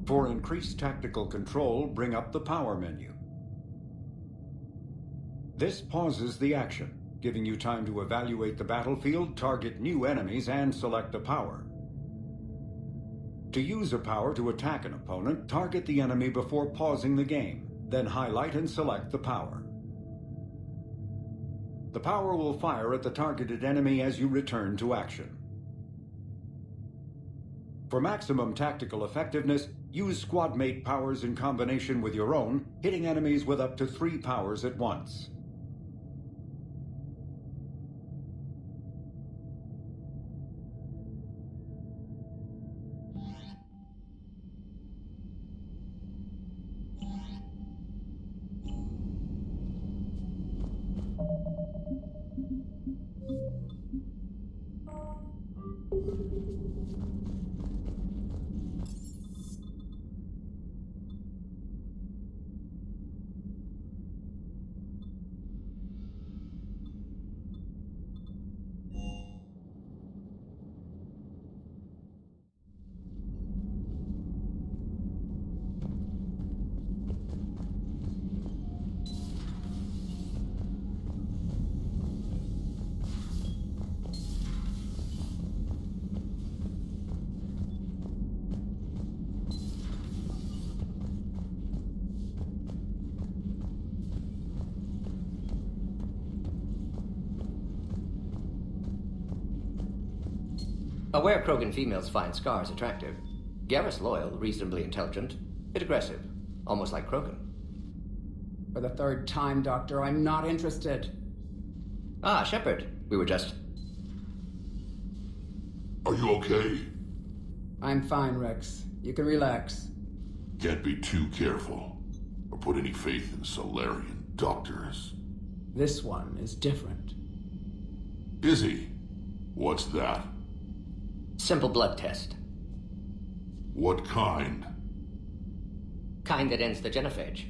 For increased tactical control, bring up the power menu. This pauses the action, giving you time to evaluate the battlefield, target new enemies, and select a power. To use a power to attack an opponent, target the enemy before pausing the game, then highlight and select the power. The power will fire at the targeted enemy as you return to action. For maximum tactical effectiveness, use squad mate powers in combination with your own, hitting enemies with up to 3 powers at once. Aware Krogan females find scars attractive. Garrus loyal, reasonably intelligent, bit aggressive, almost like Krogan. For the third time, Doctor, I'm not interested. Ah, Shepard. We were just... Are you okay? I'm fine, Rex. You can relax. Can't be too careful, or put any faith in Solarian doctors. This one is different. Is he? What's that? Simple blood test. What kind? Kind that ends the genophage.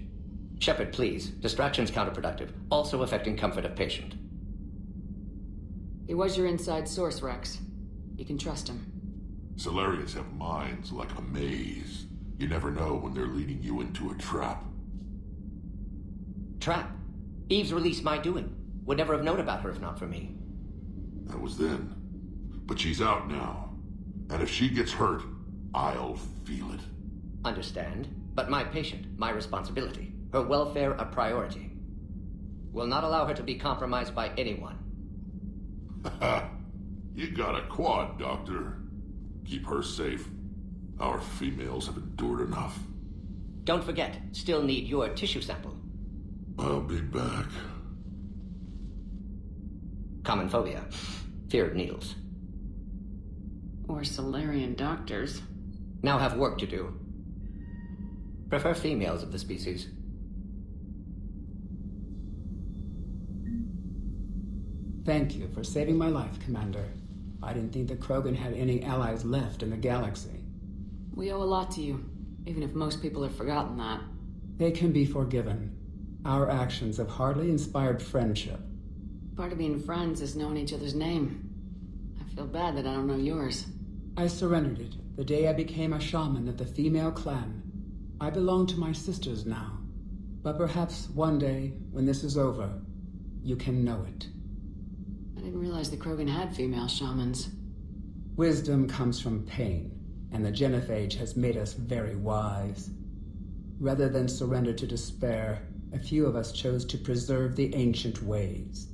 Shepard, please. Distraction's counterproductive, also affecting comfort of patient. He was your inside source, Rex. You can trust him. Solarians have minds like a maze. You never know when they're leading you into a trap. Trap? Eve's release my doing. Would never have known about her if not for me. That was then. But she's out now. And if she gets hurt, I'll feel it. Understand, but my patient, my responsibility. Her welfare a priority. Will not allow her to be compromised by anyone. You got a quad, Doctor. Keep her safe. Our females have endured enough. Don't forget, still need your tissue sample. I'll be back. Common phobia. Fear of needles. Or Solarian doctors. Now have work to do. Prefer females of the species. Thank you for saving my life, Commander. I didn't think the Krogan had any allies left in the galaxy. We owe a lot to you, even if most people have forgotten that. They can be forgiven. Our actions have hardly inspired friendship. Part of being friends is knowing each other's name. I feel bad that I don't know yours. I surrendered it the day I became a shaman of the female clan. I belong to my sisters now. But perhaps one day, when this is over, you can know it. I didn't realize the Krogan had female shamans. Wisdom comes from pain, and the genophage has made us very wise. Rather than surrender to despair, a few of us chose to preserve the ancient ways.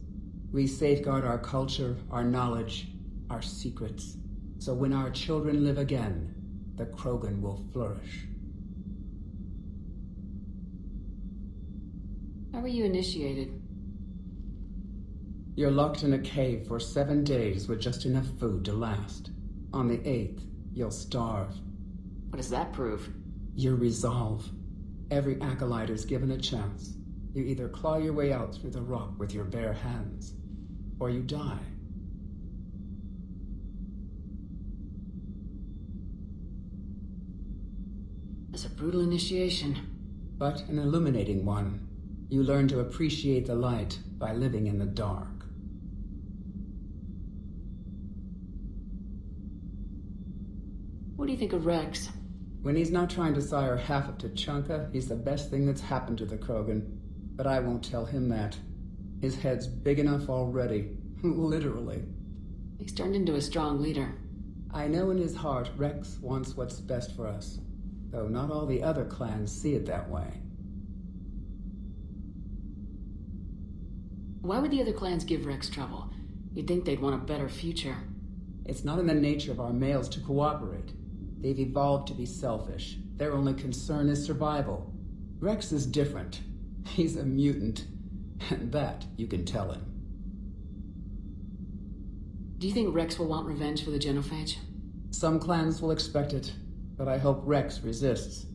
We safeguard our culture, our knowledge, our secrets, so when our children live again, the Krogan will flourish. How were you initiated? You're locked in a cave for 7 days with just enough food to last. On the 8th, you'll starve. What does that prove? Your resolve. Every acolyte is given a chance. You either claw your way out through the rock with your bare hands, or you die. That's a brutal initiation. But an illuminating one. You learn to appreciate the light by living in the dark. What do you think of Rex? When he's not trying to sire half of Tachanka, he's the best thing that's happened to the Krogan. But I won't tell him that. His head's big enough already. Literally. He's turned into a strong leader. I know in his heart Rex wants what's best for us. Though not all the other clans see it that way. Why would the other clans give Rex trouble? You'd think they'd want a better future. It's not in the nature of our males to cooperate. They've evolved to be selfish. Their only concern is survival. Rex is different. He's a mutant. And that you can tell him. Do you think Rex will want revenge for the genophage? Some clans will expect it, but I hope Rex resists.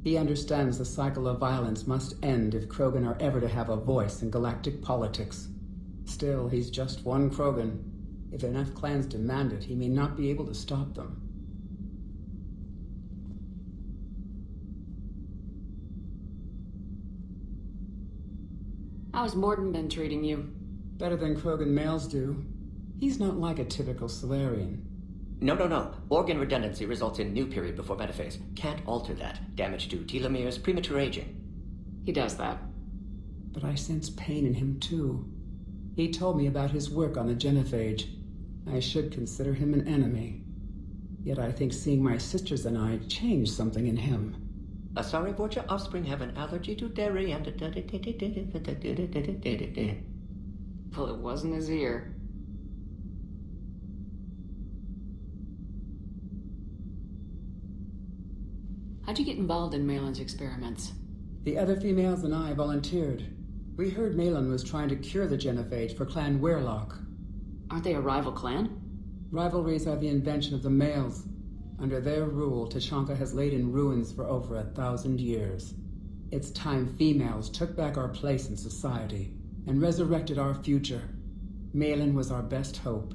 He understands the cycle of violence must end if Krogan are ever to have a voice in galactic politics. Still, he's just one Krogan. If enough clans demand it, he may not be able to stop them. How's Morton been treating you? Better than Krogan males do. He's not like a typical Solarian. No. Organ redundancy results in new period before metaphase. Can't alter that. Damage to telomeres, premature aging. He does that. But I sense pain in him too. He told me about his work on the genophage. I should consider him an enemy. Yet I think seeing my sisters and I changed something in him. Sorry, aboard your offspring have an allergy to dairy and... Well, it wasn't his ear. How'd you get involved in Malin's experiments? The other females and I volunteered. We heard Malin was trying to cure the genophage for Clan Weirlock. Aren't they a rival clan? Rivalries are the invention of the males. Under their rule, Tuchanka has laid in ruins for over 1,000 years. It's time females took back our place in society and resurrected our future. Malin was our best hope.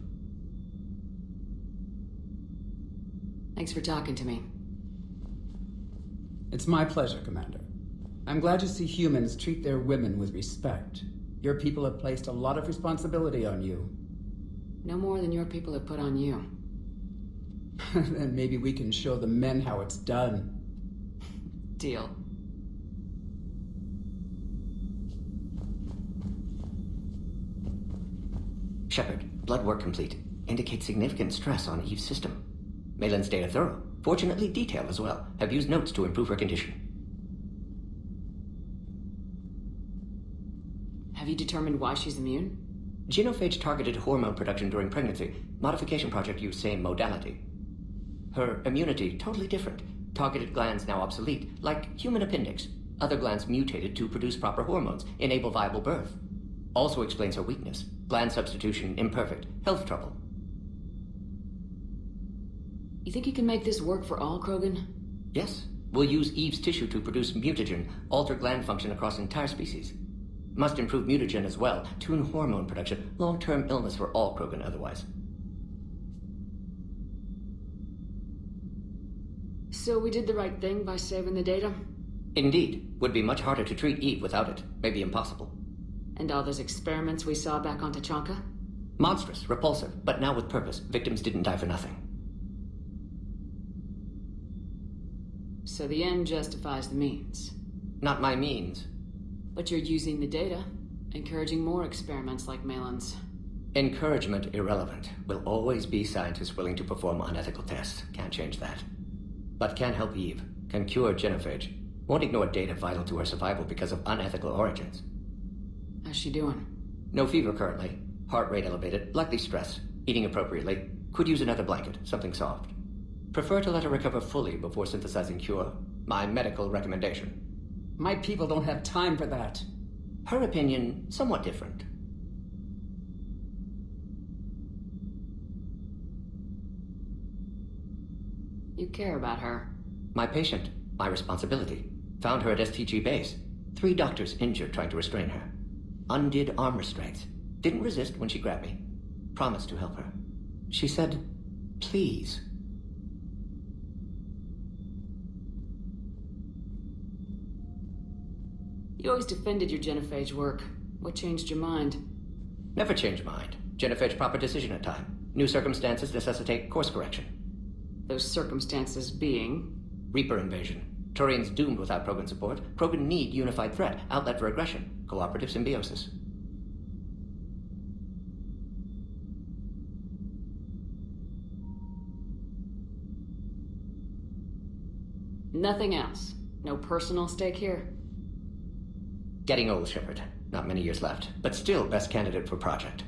Thanks for talking to me. It's my pleasure, Commander. I'm glad to see humans treat their women with respect. Your people have placed a lot of responsibility on you. No more than your people have put on you. Then maybe we can show the men how it's done. Deal. Shepard, blood work complete. Indicates significant stress on Eve's system. Malin's data thorough. Fortunately detailed as well. Have used notes to improve her condition. Have you determined why she's immune? Genophage targeted hormone production during pregnancy. Modification project used same modality. Her immunity totally different. Targeted glands now obsolete, like human appendix. Other glands mutated to produce proper hormones, enable viable birth. Also explains her weakness. Gland substitution imperfect. Health trouble. You think you can make this work for all Krogan? Yes. We'll use Eve's tissue to produce mutagen, alter gland function across entire species. Must improve mutagen as well, tune hormone production, long-term illness for all Krogan otherwise. So we did the right thing by saving the data? Indeed. Would be much harder to treat Eve without it. Maybe impossible. And all those experiments we saw back on Tuchanka? Monstrous, repulsive, but now with purpose. Victims didn't die for nothing. So the end justifies the means. Not my means. But you're using the data, encouraging more experiments like Malin's. Encouragement irrelevant. Will always be scientists willing to perform unethical tests. Can't change that. But can help Eve. Can cure genophage. Won't ignore data vital to her survival because of unethical origins. How's she doing? No fever currently. Heart rate elevated. Likely stress. Eating appropriately. Could use another blanket. Something soft. Prefer to let her recover fully before synthesizing cure. My medical recommendation. My people don't have time for that. Her opinion, somewhat different. You care about her. My patient, my responsibility. Found her at STG base. 3 doctors injured trying to restrain her. Undid arm restraints. Didn't resist when she grabbed me. Promised to help her. She said, please. You always defended your genophage work. What changed your mind? Never change mind. Genophage proper decision at time. New circumstances necessitate course correction. Those circumstances being? Reaper invasion. Turians doomed without Krogan support. Krogan need unified threat. Outlet for aggression. Cooperative symbiosis. Nothing else. No personal stake here. Getting old, Shepard. Not many years left, but still best candidate for project.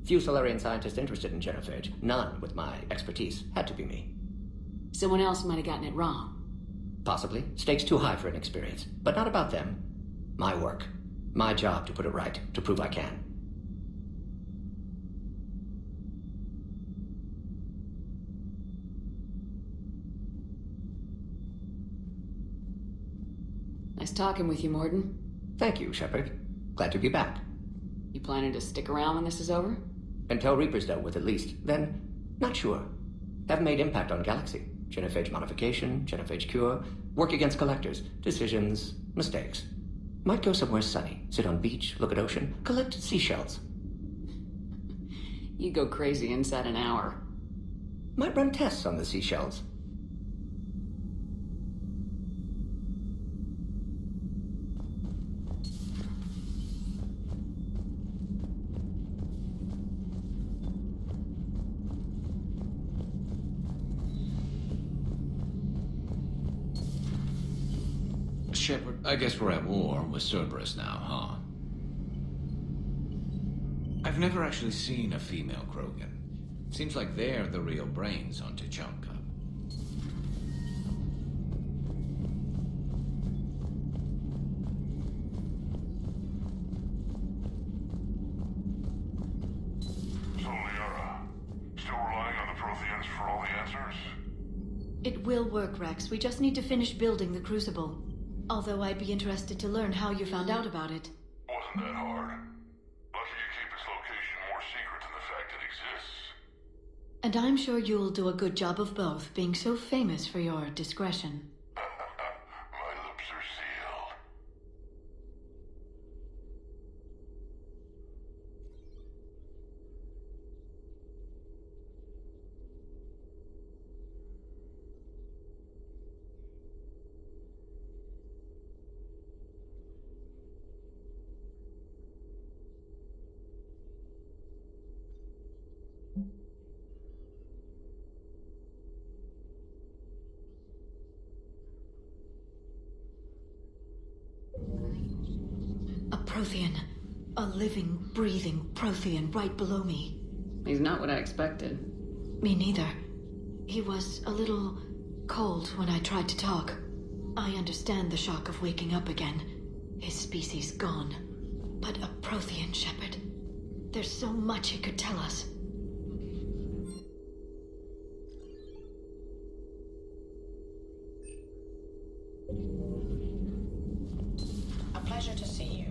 Few Solarian scientists interested in genophage. None with my expertise. Had to be me. Someone else might have gotten it wrong. Possibly. Stakes too high for inexperience. But not about them. My work. My job to put it right. To prove I can. Nice talking with you, Morden. Thank you, Shepard. Glad to be back. You planning to stick around when this is over? Until Reaper's dealt with at least. Then, not sure. Haven't made impact on Galaxy. Genophage modification, genophage cure, work against collectors, decisions, mistakes. Might go somewhere sunny, sit on beach, look at ocean, collect seashells. You go crazy inside an hour. Might run tests on the seashells. Shepard, I guess we're at war with Cerberus now, huh? I've never actually seen a female Krogan. Seems like they're the real brains on Tuchanka. Protheans for all the answers? It will work, Rex. We just need to finish building the Crucible. Although I'd be interested to learn how you found out about it. Wasn't that hard. Lucky you keep its location more secret than the fact it exists. And I'm sure you'll do a good job of both, being so famous for your discretion. My lips are sealed. A Prothean. A living, breathing Prothean right below me. He's not what I expected. Me neither. He was a little cold when I tried to talk. I understand the shock of waking up again. His species gone. But a Prothean, Shepard. There's so much he could tell us. A pleasure to see you.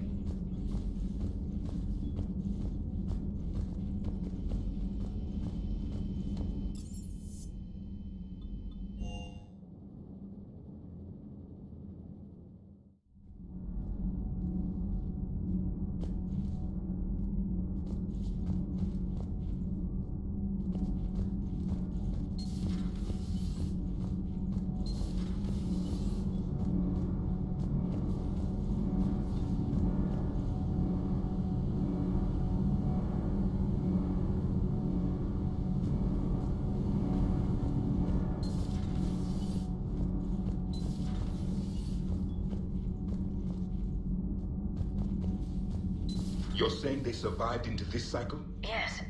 You're saying they survived into this cycle? Yes,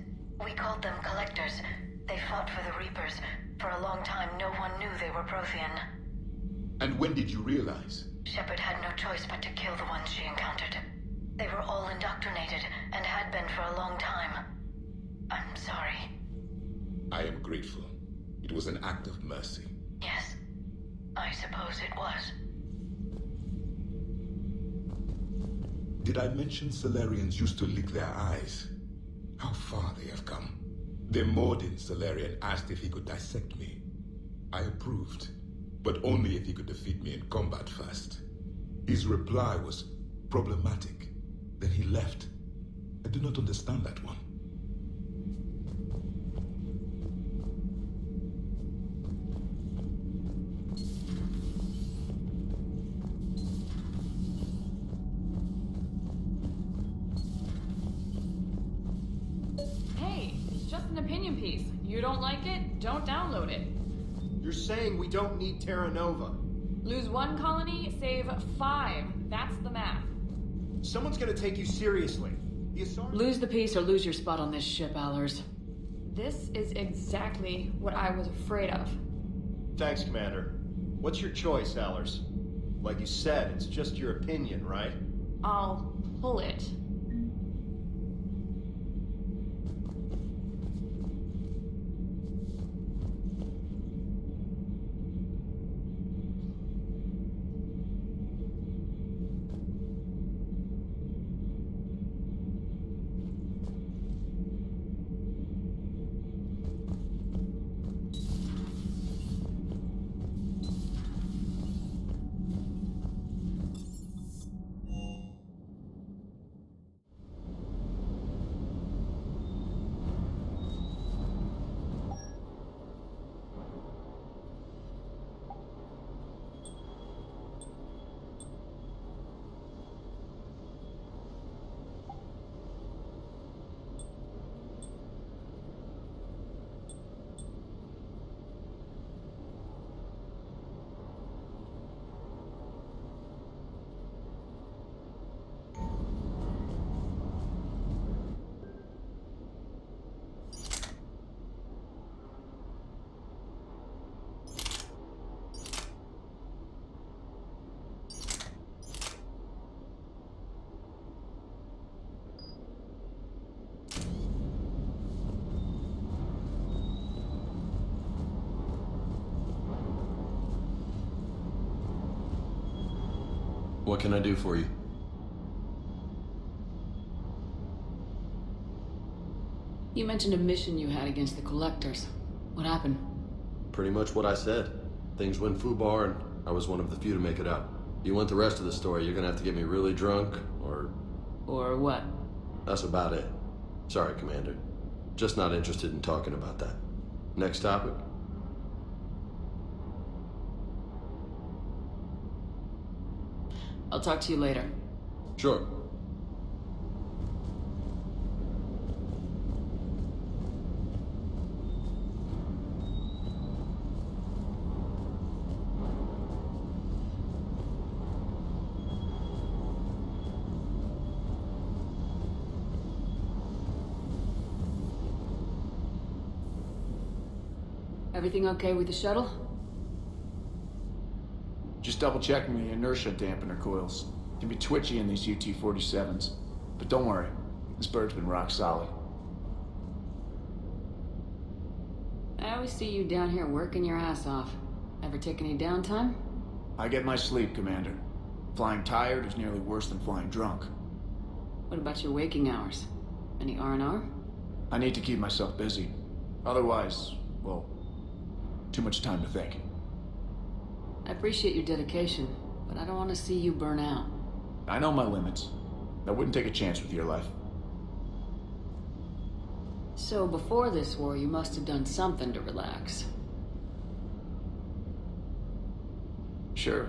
we called them Collectors. They fought for the Reapers. For a long time, no one knew they were Prothean. And when did you realize? Shepard had no choice but to kill the ones she encountered. They were all indoctrinated, and had been for a long time. I'm sorry. I am grateful. It was an act of mercy. Yes, I suppose it was. Did I mention Solarians used to lick their eyes? How far they have come. The Mordin Solarian asked if he could dissect me. I approved, but only if he could defeat me in combat first. His reply was problematic. Then he left. I do not understand that one. Hey, it's just an opinion piece. You don't like it? Don't download it. You're saying we don't need Terra Nova. Lose one colony, save 5. That's the math. Someone's gonna take you seriously. The Asari... Lose the piece or lose your spot on this ship, Allers. This is exactly what I was afraid of. Thanks, Commander. What's your choice, Allers? Like you said, it's just your opinion, right? I'll pull it. What can I do for you? You mentioned a mission you had against the Collectors. What happened? Pretty much what I said. Things went foobar, and I was one of the few to make it out. You want the rest of the story, you're gonna have to get me really drunk, or... Or what? That's about it. Sorry, Commander. Just not interested in talking about that. Next topic? I'll talk to you later. Sure. Everything okay with the shuttle? Just double checking the inertia dampener coils. Can be twitchy in these UT-47s. But don't worry, this bird's been rock solid. I always see you down here working your ass off. Ever take any downtime? I get my sleep, Commander. Flying tired is nearly worse than flying drunk. What about your waking hours? Any R&R? I need to keep myself busy. Otherwise, well, too much time to think. I appreciate your dedication, but I don't want to see you burn out. I know my limits. I wouldn't take a chance with your life. So before this war, you must have done something to relax. Sure.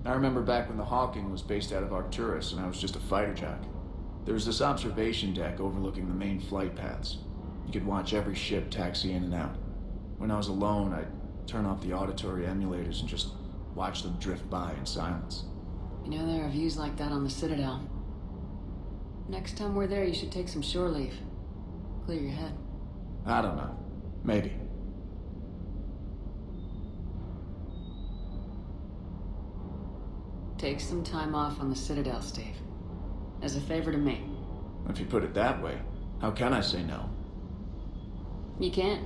I remember back when the Hawking was based out of Arcturus and I was just a fighter jock. There was this observation deck overlooking the main flight paths. You could watch every ship taxi in and out. When I was alone, I'd turn off the auditory emulators and just watch them drift by in silence. You know, there are views like that on the Citadel. Next time we're there, you should take some shore leave. Clear your head. I don't know. Maybe. Take some time off on the Citadel, Steve. As a favor to me. If you put it that way, how can I say no? You can't.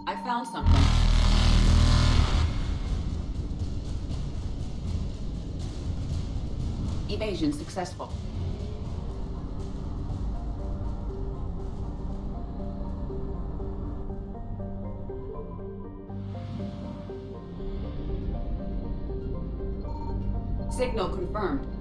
I found something. Evasion successful. Signal confirmed.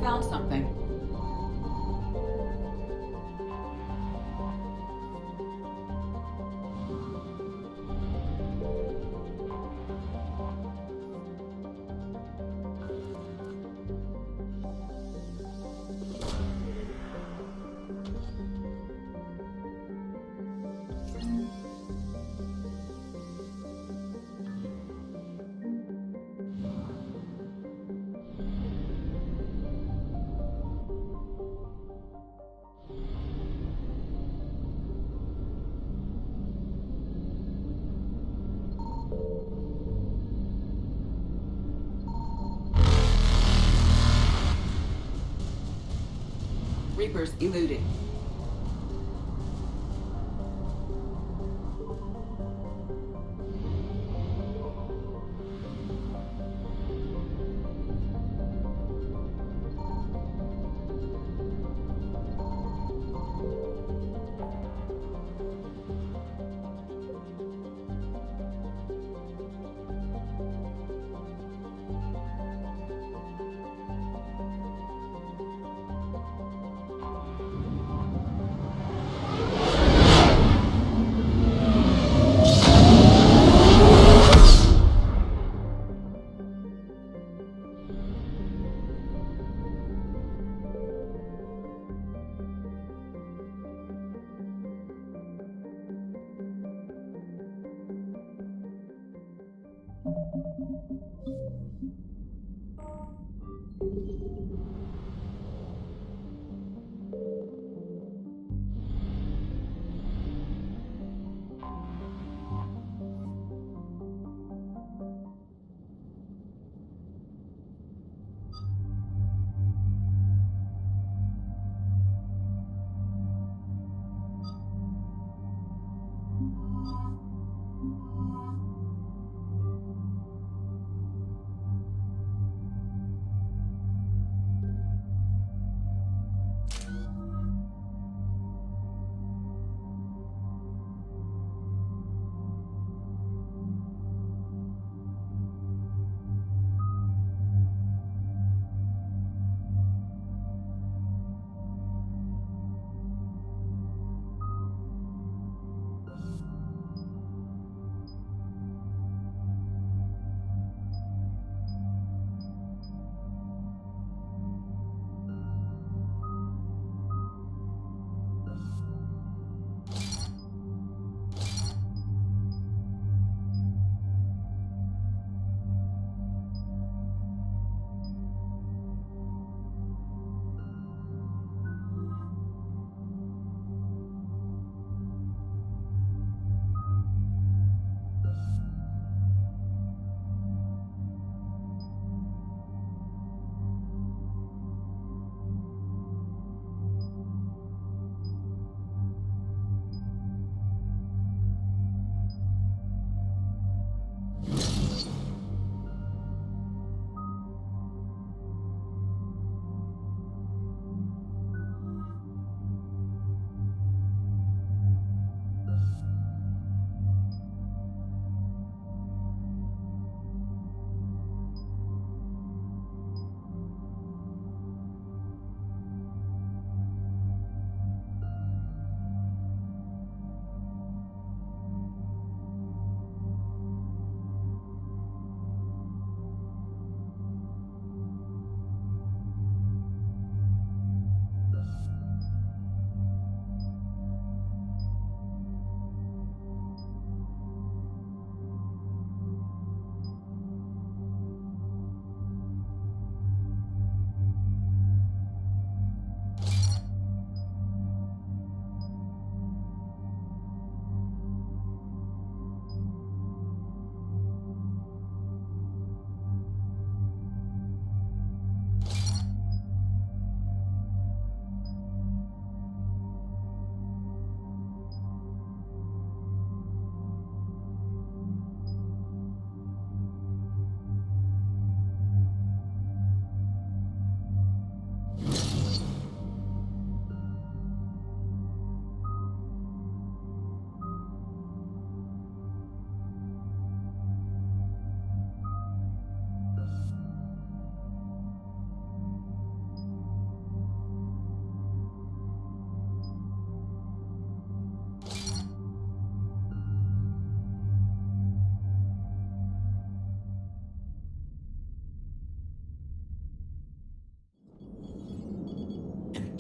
found something. Reapers eluding.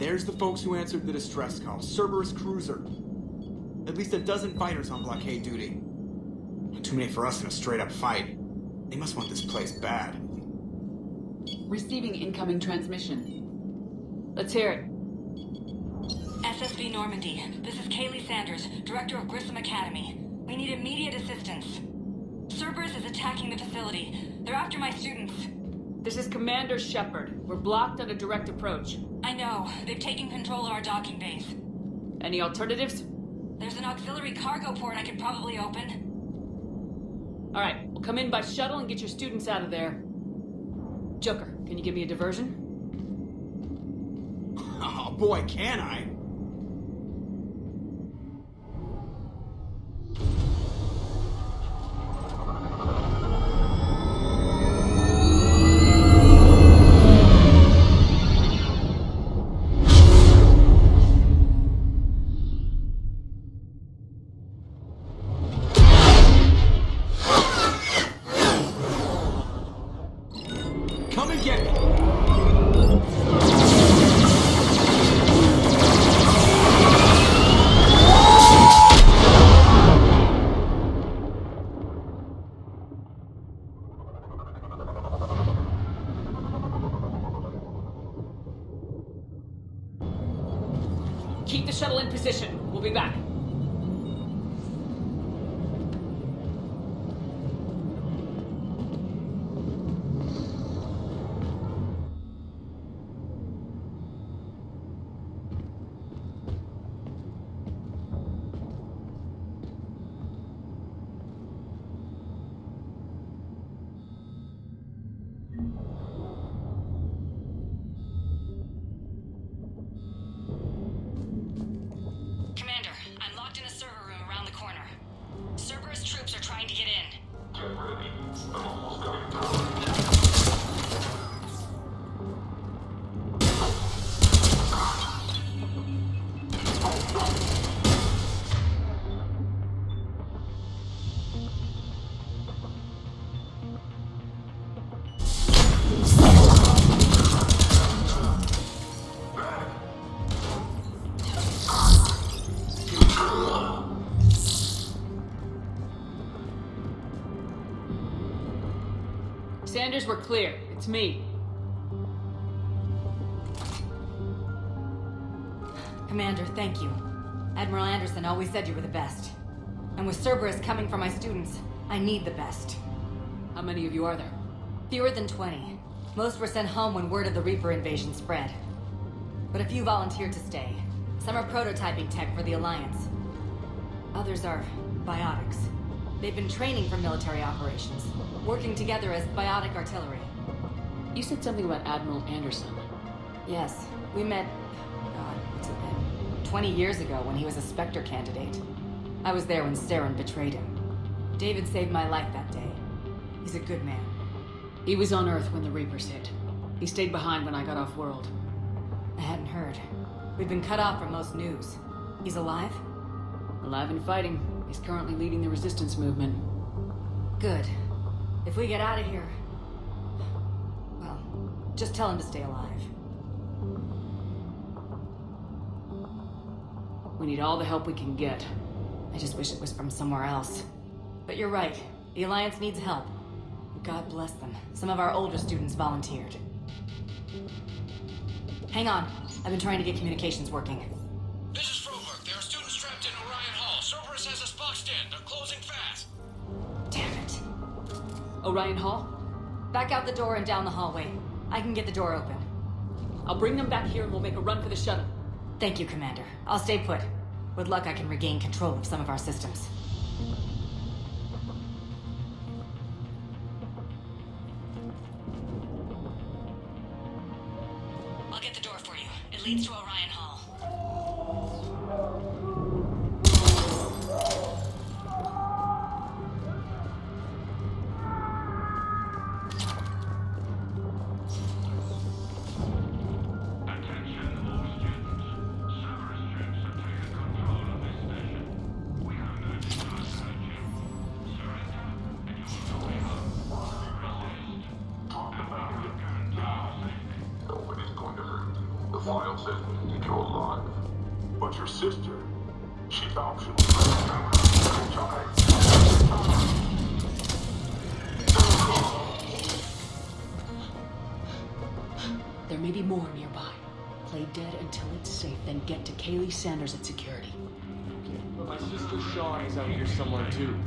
There's the folks who answered the distress call. Cerberus cruiser. At least a dozen fighters on blockade duty. Too many for us in a straight-up fight. They must want this place bad. Receiving incoming transmission. Let's hear it. SSV Normandy, this is Kaylee Sanders, Director of Grissom Academy. We need immediate assistance. Cerberus is attacking the facility. They're after my students. This is Commander Shepard. We're blocked on a direct approach. I know. They've taken control of our docking base. Any alternatives? There's an auxiliary cargo port I could probably open. Alright, we'll come in by shuttle and get your students out of there. Joker, can you give me a diversion? Oh boy, can I? Come and get me! Keep the shuttle in position. We'll be back. Commander, I'm locked in a server room around the corner. Cerberus troops are trying to get in. Get ready. I'm almost going down. Sanders, we're clear. It's me. Commander, thank you. Admiral Anderson always said you were the best. And with Cerberus coming for my students, I need the best. How many of you are there? Fewer than 20. Most were sent home when word of the Reaper invasion spread. But a few volunteered to stay. Some are prototyping tech for the Alliance. Others are biotics. They've been training for military operations, working together as biotic artillery. You said something about Admiral Anderson. Yes, we met, God, what's it been? 20 years ago when he was a Spectre candidate. I was there when Saren betrayed him. David saved my life that day. He's a good man. He was on Earth when the Reapers hit. He stayed behind when I got off world. I hadn't heard. We've been cut off from most news. He's alive? Alive and fighting. He's currently leading the resistance movement. Good. If we get out of here... well, just tell him to stay alive. We need all the help we can get. I just wish it was from somewhere else. But you're right. The Alliance needs help. God bless them. Some of our older students volunteered. Hang on. I've been trying to get communications working. This is Froberg. There are students trapped in Orion Hall. Cerberus has us boxed in. They're closing fast. Damn it. Orion Hall? Back out the door and down the hallway. I can get the door open. I'll bring them back here and we'll make a run for the shuttle. Thank you, Commander. I'll stay put. With luck, I can regain control of some of our systems. I'll get the door for you. It leads to Orion Hall. Nobody's going to hurt you. The file says we need you alive. But your sister, she's optional. There may be more nearby. Play dead until it's safe, then get to Kaylee Sanders at security. But my sister Sean is out here somewhere too.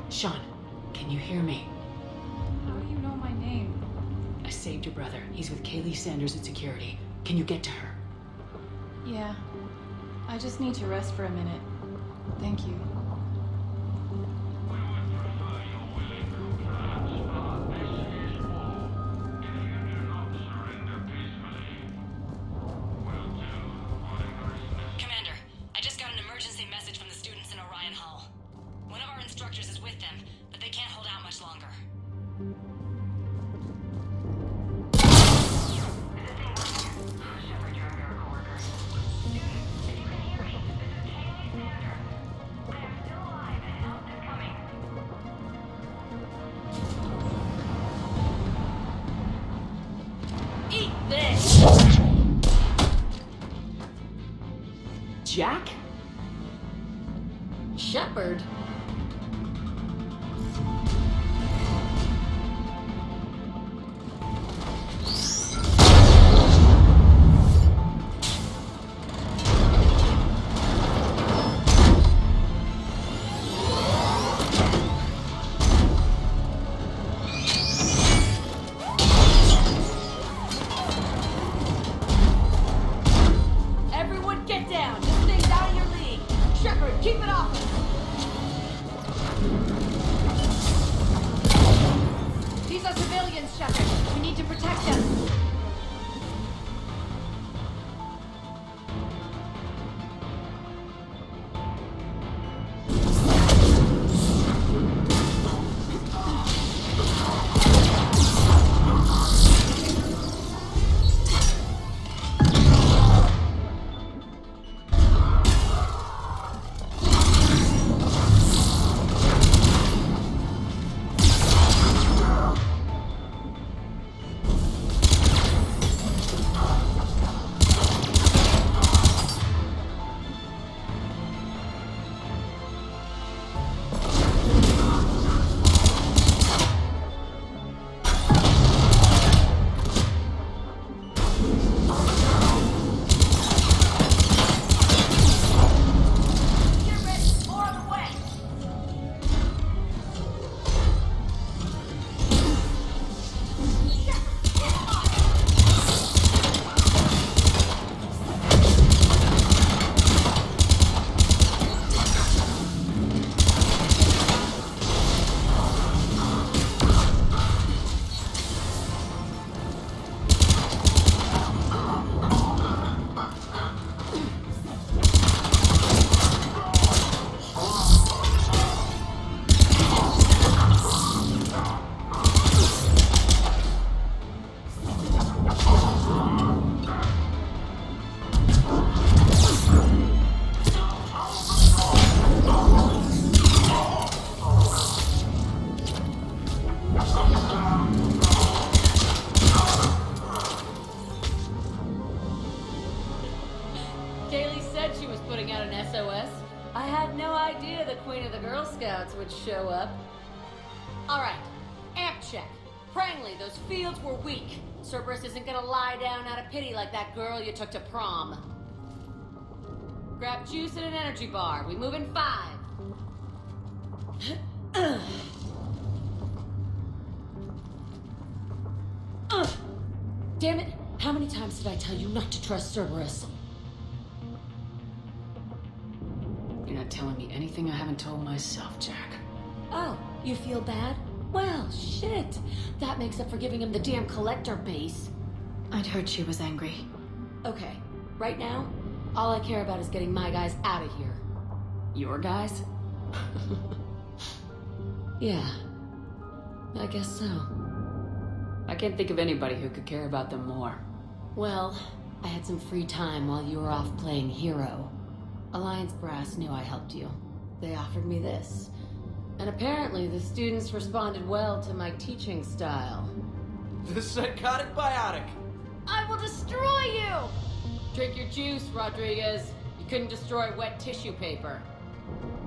Sean, can you hear me? How do you know my name? I saved your brother. He's with Kaylee Sanders at security. Can you get to her? Yeah. I just need to rest for a minute. Thank you. Commander, I just got an emergency message from the students in Orion Hall. One of our instructors is with them, but they can't hold out much longer. Shepard, you're under a quarter. Students, if you can hear me, this is Kaylee Sanders. I am still alive and help is coming. Eat this! Jack? Shepard? Everyone get down! This thing's out of your league! Shepard, keep it off us! These are civilians, Shepard. We need to to protect us. Would show up. Alright, amp check. Prangley, those fields were weak. Cerberus isn't gonna lie down out of pity like that girl you took to prom. Grab juice and an energy bar. We move in 5. Damn it! How many times did I tell you not to trust Cerberus? You're not telling me anything I haven't told myself, Jack. Oh, you feel bad? Well, shit. That makes up for giving him the damn collector base. I'd heard she was angry. Okay, right now, all I care about is getting my guys out of here. Your guys? Yeah, I guess so. I can't think of anybody who could care about them more. Well, I had some free time while you were off playing hero. Alliance Brass knew I helped you. They offered me this. And apparently the students responded well to my teaching style. The psychotic biotic! I will destroy you! Drink your juice, Rodriguez. You couldn't destroy wet tissue paper.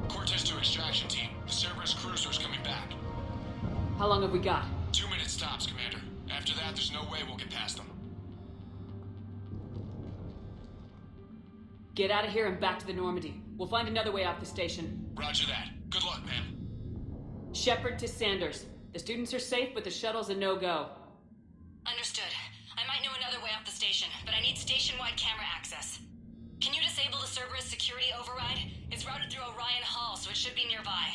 Cortez to extraction team. The Cerberus cruiser's coming back. How long have we got? 2 minutes tops, Commander. After that, there's no way we'll get past them. Get out of here and back to the Normandy. We'll find another way off the station. Roger that. Good luck, ma'am. Shepard to Sanders. The students are safe, but the shuttle's a no-go. Understood. I might know another way off the station, but I need station-wide camera access. Can you disable the Cerberus security override? It's routed through Orion Hall, so it should be nearby.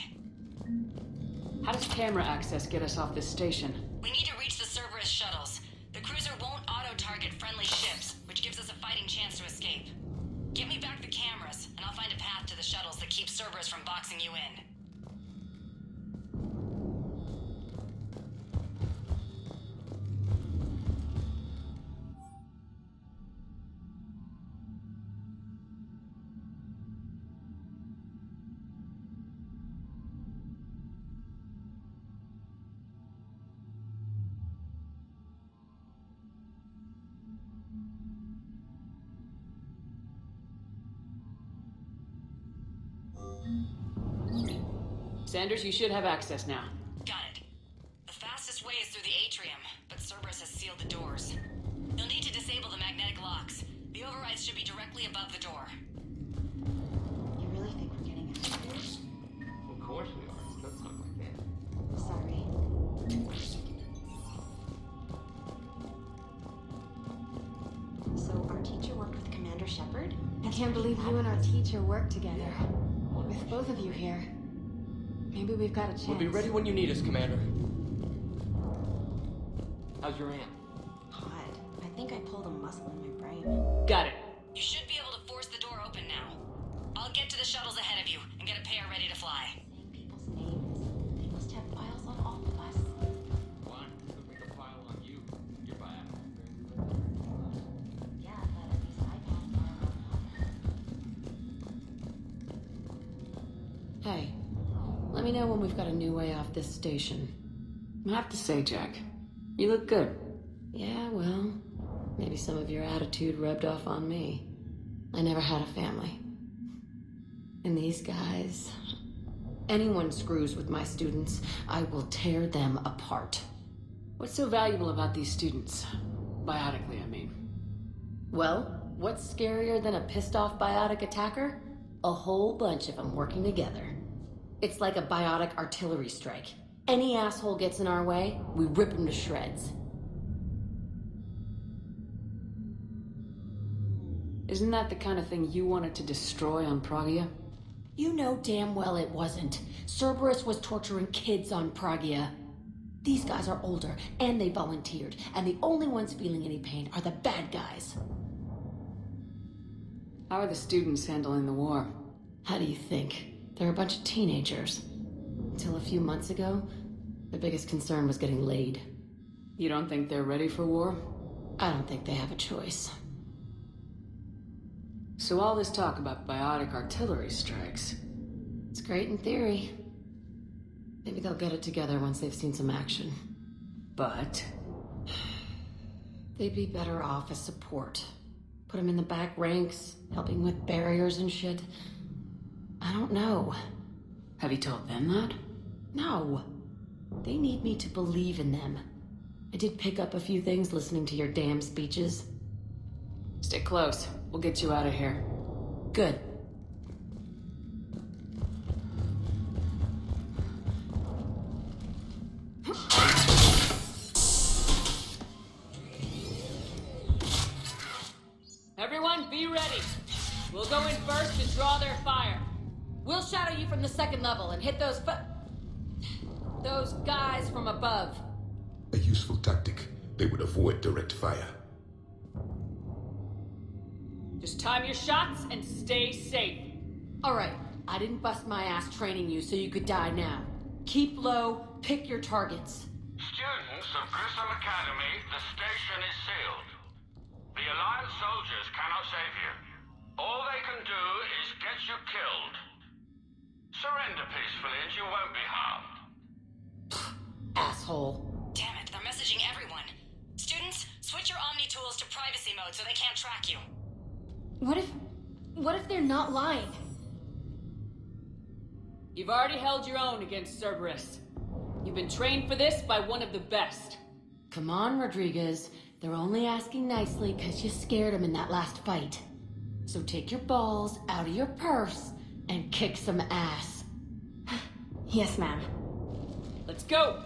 How does camera access get us off this station? We need to reach the Cerberus shuttles. The cruiser won't auto-target friendly ships, which gives us a fighting chance to escape. Get me back the cameras, and I'll find a path to the shuttles that keep Cerberus from boxing you in. Sanders, you should have access now. Got it. The fastest way is through the atrium, but Cerberus has sealed the doors. You'll need to disable the magnetic locks. The overrides should be directly above the door. You really think we're getting out of here? Of course we are. Let's talk like that. Sorry. So our teacher worked with Commander Shepard? I can't believe you and our teacher worked together. With both of you here. Maybe we've got a chance. We'll be ready when you need us, Commander. How's your aunt? think I pulled a muscle in my brain. Got it. You should be able to force the door open now. I'll get to the shuttles ahead of you and get a pair ready to fly. Saying people's names. They must have files on all of us. Why? They'll make a file on you. You're bionic. Yeah, but at least I know where Hey, let me know when we've got a new way off this station. I have to say, Jack, you look good. Yeah, well, maybe some of your attitude rubbed off on me. I never had a family. And these guys... Anyone screws with my students, I will tear them apart. What's so valuable about these students? Biotically, I mean. Well, what's scarier than a pissed-off biotic attacker? A whole bunch of them working together. It's like a biotic artillery strike. Any asshole gets in our way, we rip him to shreds. Isn't that the kind of thing you wanted to destroy on Pragia? You know damn well it wasn't. Cerberus was torturing kids on Pragia. These guys are older, and they volunteered, and the only ones feeling any pain are the bad guys. How are the students handling the war? How do you think? They're a bunch of teenagers. Until a few months ago, their biggest concern was getting laid. You don't think they're ready for war? I don't think they have a choice. So all this talk about biotic artillery strikes... It's great in theory. Maybe they'll get it together once they've seen some action. But... They'd be better off as support. Put them in the back ranks, helping with barriers and shit. I don't know. Have you told them that? No. They need me to believe in them. I did pick up a few things listening to your damn speeches. Stay close. We'll get you out of here. Good. Everyone, be ready. We'll go in first and draw their fire. We'll shadow you from the second level and hit those guys from above. A useful tactic. They would avoid direct fire. Just time your shots and stay safe. Alright, I didn't bust my ass training you so you could die now. Keep low, pick your targets. Students of Grissom Academy, the station is sealed. The Alliance soldiers cannot save you. All they can do is get you killed. Surrender peacefully and you won't be harmed. Asshole. Damn it, they're messaging everyone. Students, switch your Omni tools to privacy mode so they can't track you. What if they're not lying? You've already held your own against Cerberus. You've been trained for this by one of the best. Come on, Rodriguez. They're only asking nicely because you scared them in that last fight. So take your balls out of your purse and kick some ass. Yes, ma'am. Let's go!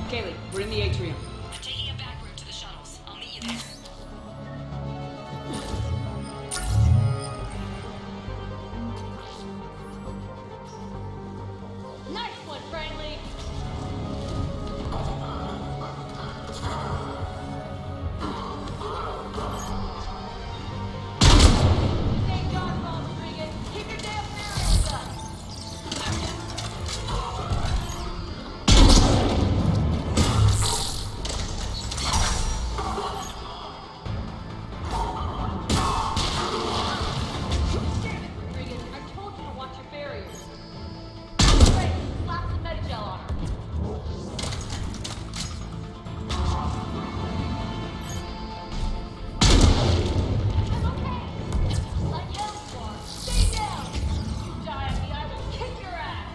Kaylee, we're in the atrium. I'm taking a back route to the shuttles. I'll meet you there. Nice one, Franklin! Thank God, Bob Rodriguez. Keep your damn barriers up! Damn it, Rodriguez. I told you to watch your barriers. Great, slap some Medigel on her. I'm okay. Like Elmore. Stay down. You die on me, I will kick your ass.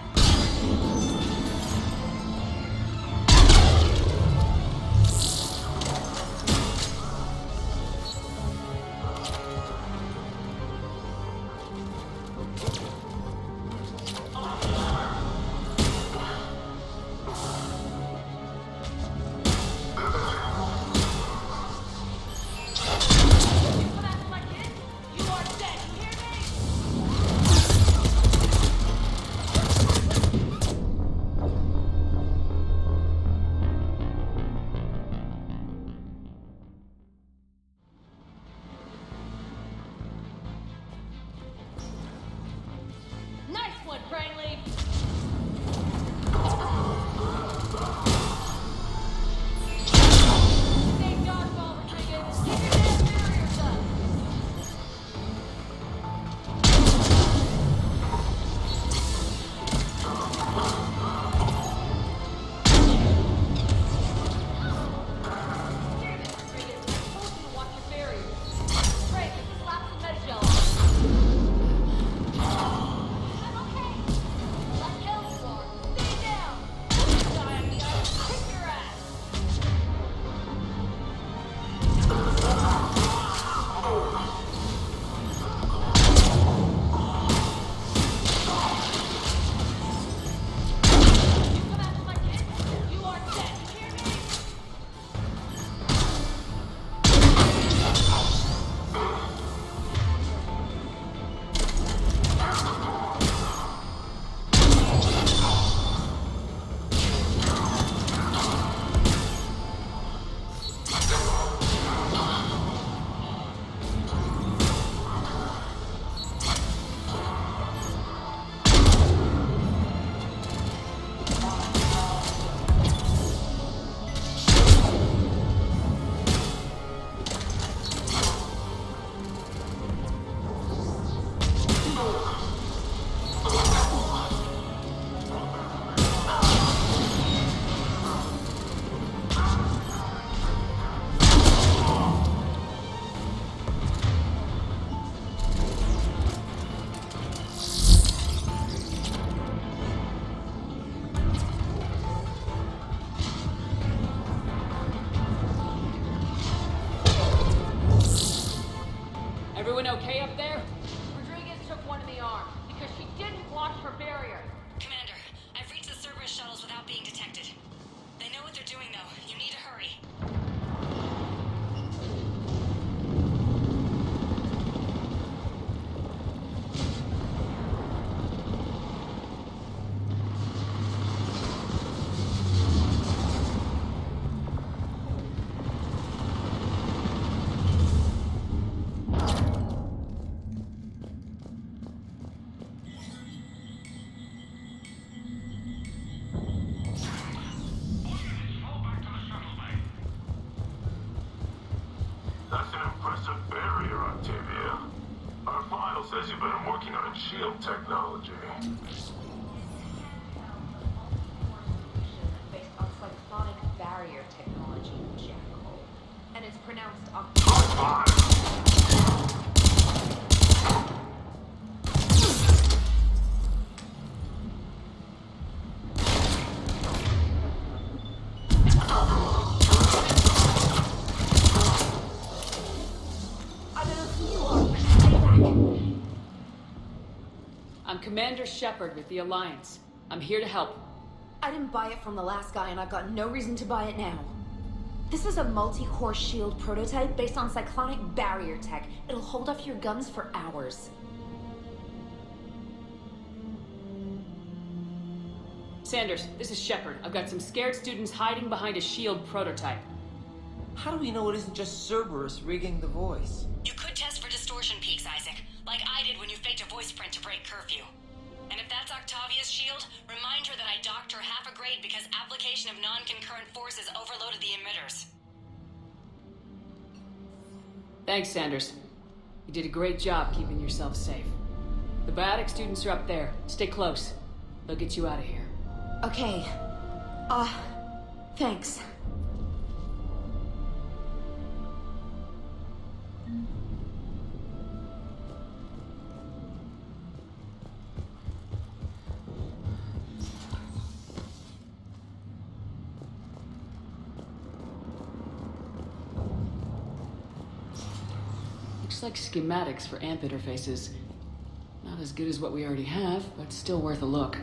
You come after my kid, you are dead. You hear me? Nice one, Franklin. Thank God, Bob Rodriguez. Keep your damn barriers up. Damn it, Rodriguez. I told you to watch your barriers. Great, slap some Medigel on. I'm okay. Like Elmore. Stay down. You die on me, I will kick your ass. You come after my kid, you are dead. You hear me? Everyone okay up there? Rodriguez took one in the arm because she didn't watch her barrier. Commander, I've reached the Cerberus shuttles without being detected. They know what they're doing, though. You need to hurry. That's an impressive barrier, Octavia. Our file says you've been working on shield technology. Based on cyclonic barrier technology, Jackal. And it's pronounced I'm Commander Shepard with the Alliance. I'm here to help. I didn't buy it from the last guy, and I've got no reason to buy it now. This is a multi-core shield prototype based on cyclonic barrier tech. It'll hold off your guns for hours. Sanders, this is Shepard. I've got some scared students hiding behind a shield prototype. How do we know it isn't just Cerberus rigging the voice? You could test for distortion peaks, Isaac, like I did when you faked a voice print to break curfew. And if that's Octavia's shield, remind her that I docked her half a grade because application of non-concurrent forces overloaded the emitters. Thanks, Sanders. You did a great job keeping yourself safe. The biotic students are up there. Stay close. They'll get you out of here. Okay. Thanks. Looks like schematics for amp interfaces. Not as good as what we already have, but still worth a look.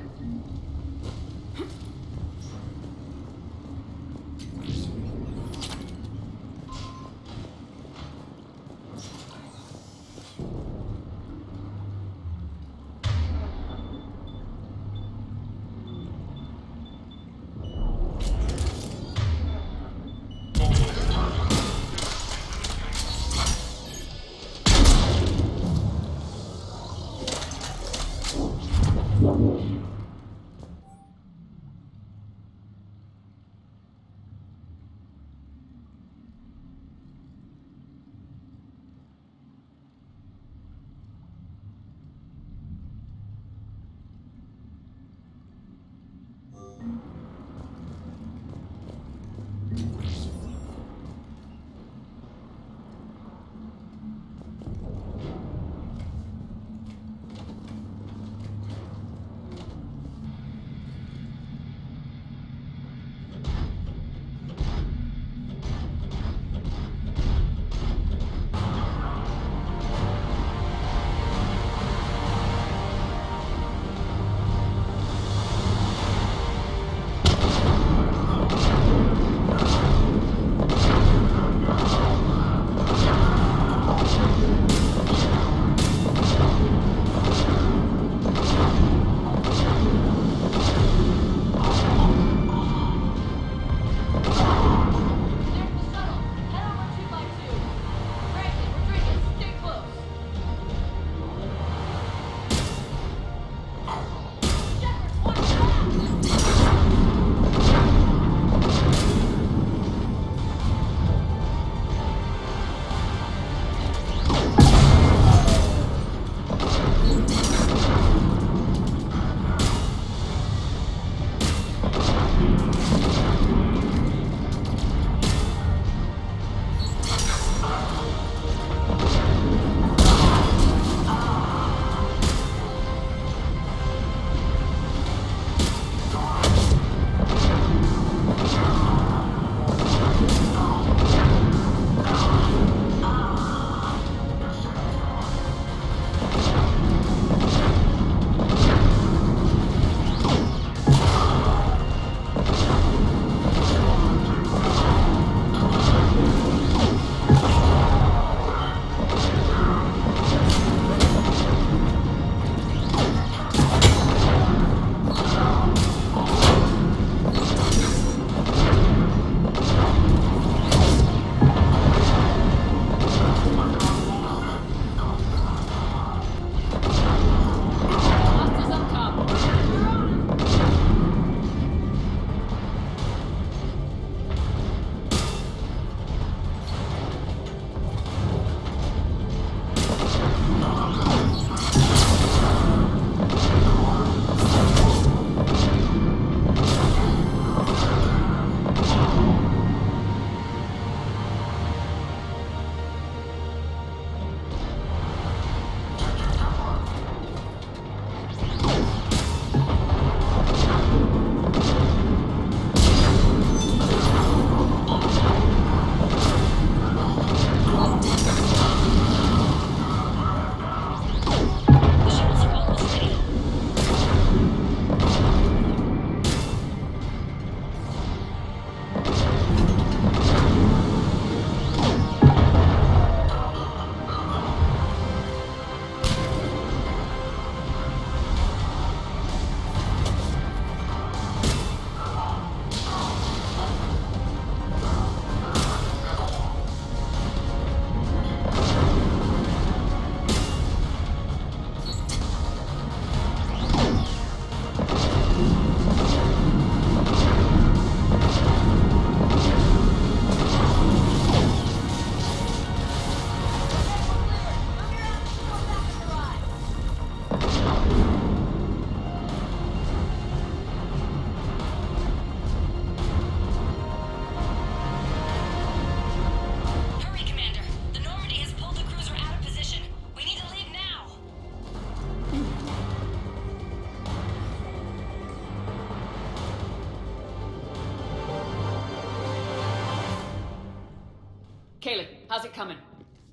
how's it coming?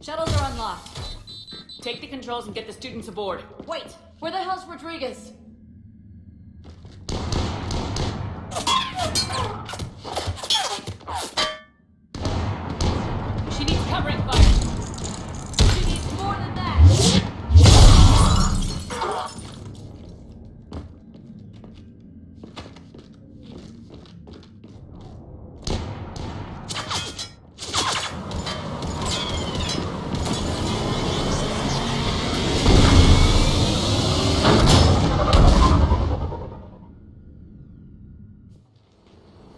Shuttles are unlocked. Take the controls and get the students aboard. Wait, where the hell's Rodriguez? She needs covering fire. She needs more than that.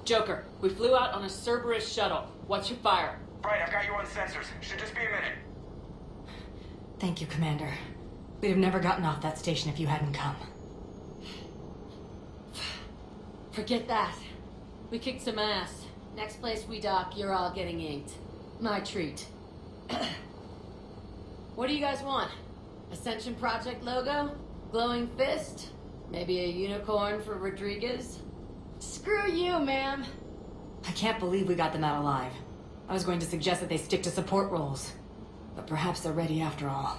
Joker, we flew out on a Cerberus shuttle. What's your fire? Right, I've got you on sensors. Should just be a minute. Thank you, Commander. We'd have never gotten off that station if you hadn't come. Forget that. We kicked some ass. Next place we dock, you're all getting inked. My treat. What do you guys want? Ascension Project logo? Glowing fist? Maybe a unicorn for Rodriguez? Screw you, ma'am. I can't believe we got them out alive. I was going to suggest that they stick to support roles. But perhaps they're ready after all.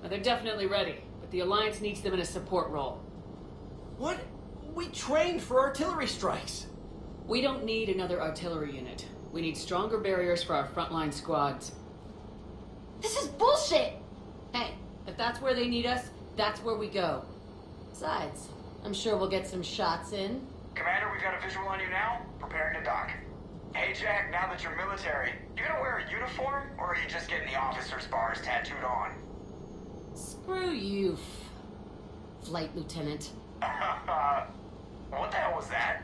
They're definitely ready, but the Alliance needs them in a support role. What? We trained for artillery strikes. We don't need another artillery unit. We need stronger barriers for our frontline squads. This is bullshit! Hey, if that's where they need us, that's where we go. Besides, I'm sure we'll get some shots in. Commander, we've got a visual on you now. Preparing to dock. Hey, Jack, now that you're military, you gonna wear a uniform, or are you just getting the officer's bars tattooed on? Screw you, Flight Lieutenant. What the hell was that?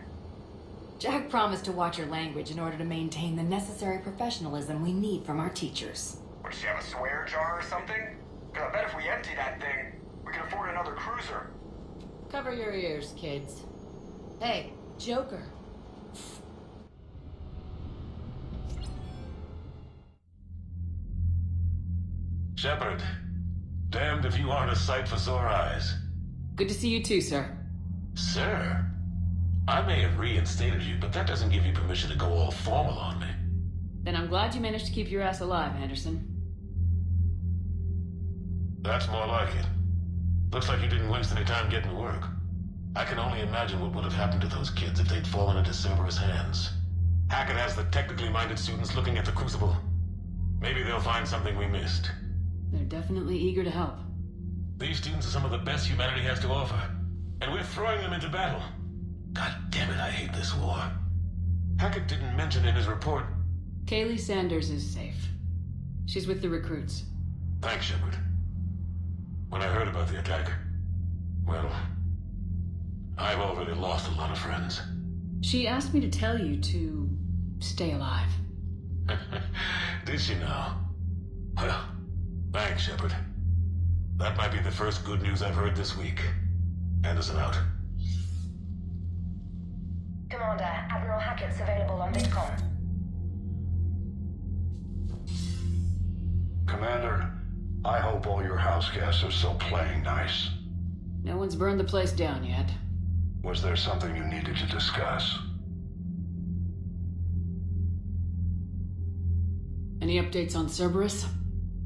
Jack promised to watch your language in order to maintain the necessary professionalism we need from our teachers. What, does she have a swear jar or something? Because I bet if we empty that thing, we can afford another cruiser. Cover your ears, kids. Hey, Joker. Shepard, damned if you aren't a sight for sore eyes. Good to see you too, sir. Sir? I may have reinstated you, but that doesn't give you permission to go all formal on me. Then I'm glad you managed to keep your ass alive, Anderson. That's more like it. Looks like you didn't waste any time getting to work. I can only imagine what would have happened to those kids if they'd fallen into Cerberus' hands. Hackett has the technically minded students looking at the Crucible. Maybe they'll find something we missed. They're definitely eager to help. These students are some of the best humanity has to offer, and we're throwing them into battle. God damn it, I hate this war. Hackett didn't mention in his report. Kaylee Sanders is safe. She's with the recruits. Thanks, Shepard. When I heard about the attack, well, I've already lost a lot of friends. She asked me to tell you to stay alive. Did she now? Well, thanks, Shepard. That might be the first good news I've heard this week. Anderson out. Commander, Admiral Hackett's available on VidCom. Commander, I hope all your house guests are still playing nice. No one's burned the place down yet. Was there something you needed to discuss? Any updates on Cerberus?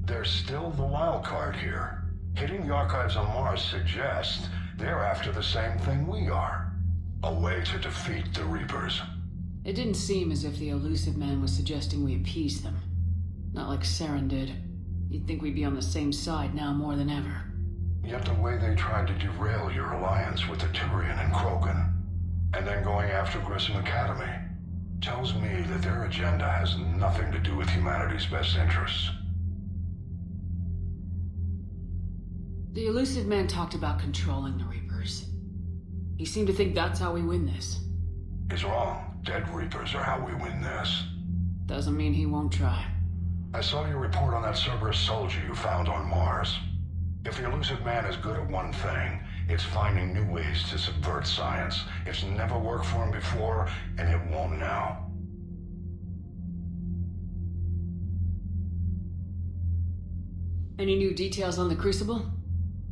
There's still the wild card here. Hitting the archives on Mars suggests they're after the same thing we are. A way to defeat the Reapers. It didn't seem as if the elusive man was suggesting we appease them. Not like Saren did. You'd think we'd be on the same side now more than ever. Yet the way they tried to derail your alliance with the Turian and Krogan, and then going after Grissom Academy, tells me that their agenda has nothing to do with humanity's best interests. The elusive man talked about controlling the Reapers. He seemed to think that's how we win this. He's wrong. Dead Reapers are how we win this. Doesn't mean he won't try. I saw your report on that Cerberus soldier you found on Mars. If the elusive man is good at one thing, it's finding new ways to subvert science. It's never worked for him before, and it won't now. Any new details on the Crucible?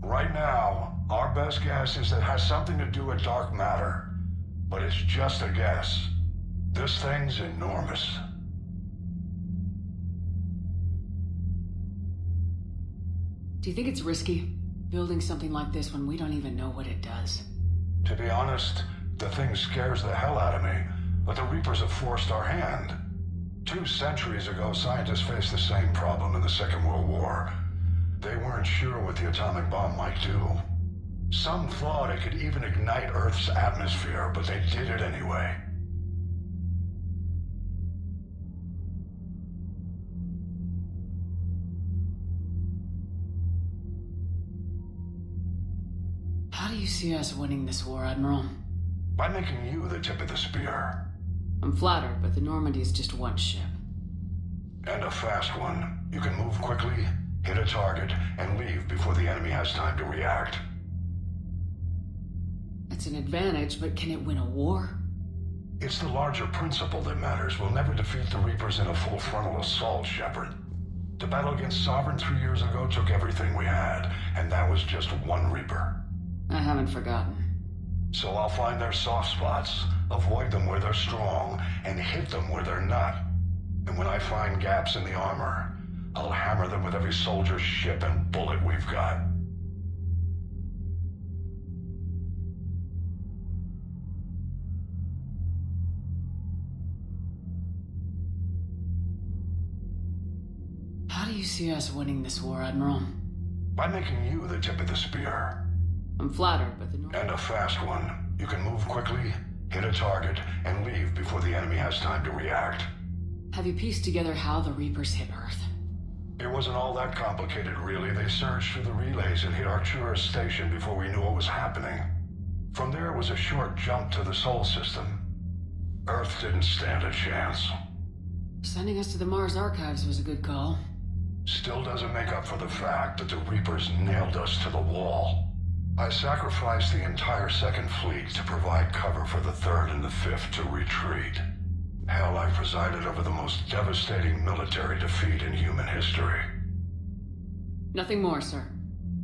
Right now, our best guess is that it has something to do with dark matter. But it's just a guess. This thing's enormous. Do you think it's risky, building something like this when we don't even know what it does? To be honest, the thing scares the hell out of me, but the Reapers have forced our hand. 2 centuries ago, scientists faced the same problem in the Second World War. They weren't sure what the atomic bomb might do. Some thought it could even ignite Earth's atmosphere, but they did it anyway. How do you see us winning this war, Admiral? By making you the tip of the spear. I'm flattered, but the Normandy is just one ship. And a fast one. You can move quickly, hit a target, and leave before the enemy has time to react. It's an advantage, but can it win a war? It's the larger principle that matters. We'll never defeat the Reapers in a full frontal assault, Shepard. The battle against Sovereign 3 years ago took everything we had, and that was just one Reaper. I haven't forgotten. So I'll find their soft spots, avoid them where they're strong, and hit them where they're not. And when I find gaps in the armor, I'll hammer them with every soldier, ship, and bullet we've got. How do you see us winning this war, Admiral? By making you the tip of the spear. I'm flattered, but And a fast one. You can move quickly, hit a target, and leave before the enemy has time to react. Have you pieced together how the Reapers hit Earth? It wasn't all that complicated, really. They surged through the relays and hit Arcturus Station before we knew what was happening. From there was a short jump to the Sol system. Earth didn't stand a chance. Sending us to the Mars archives was a good call. Still doesn't make up for the fact that the Reapers nailed us to the wall. I sacrificed the entire Second Fleet to provide cover for the Third and the Fifth to retreat. Hell, I presided over the most devastating military defeat in human history. Nothing more, sir.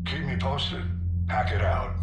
Keep me posted. Hack it out.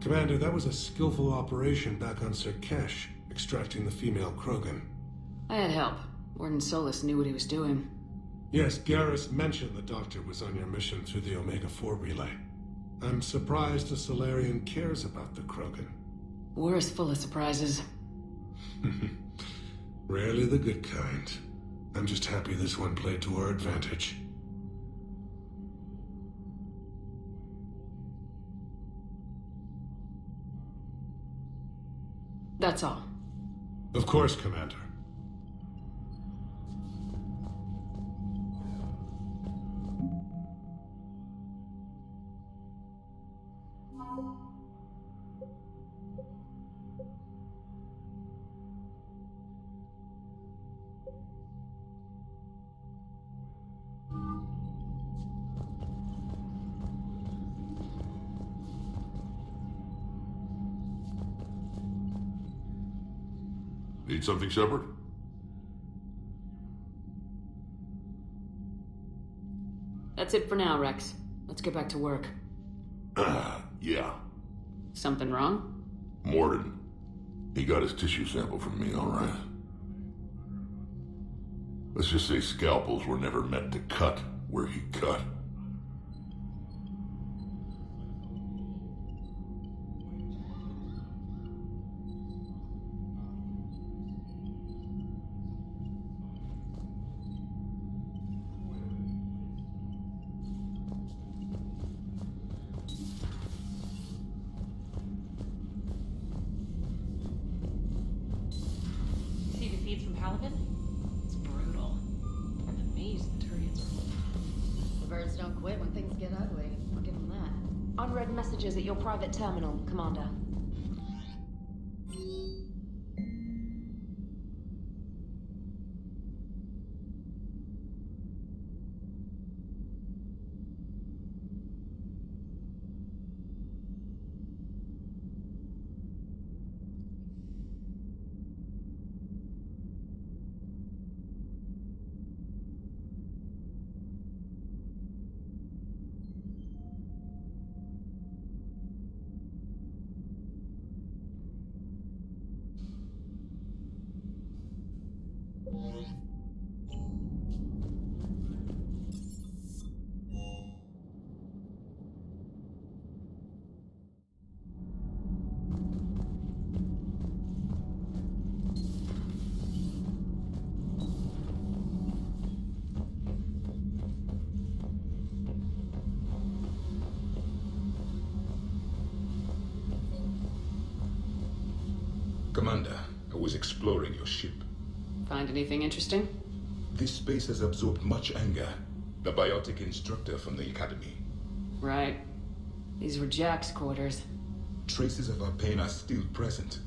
Commander, that was a skillful operation back on Serkesh, extracting the female Krogan. I had help. Warden Solis knew what he was doing. Yes, Garrus mentioned the Doctor was on your mission through the Omega-4 relay. I'm surprised a Solarian cares about the Krogan. War is full of surprises. Rarely the good kind. I'm just happy this one played to our advantage. That's all. Of course, Commander. Need something, Shepard? That's it for now, Rex. Let's get back to work. Yeah. Something wrong? Morden. He got his tissue sample from me, all right. Let's just say scalpels were never meant to cut where he cut. See the feeds from Paladin? It's brutal. I'm amazed the Turians are. The birds don't quit when things get ugly. I'll give them that. Unread messages at your private terminal, Commander. Commander, I was exploring your ship. Find anything interesting? This space has absorbed much anger. The biotic instructor from the Academy. Right. These were Jack's quarters. Traces of her pain are still present.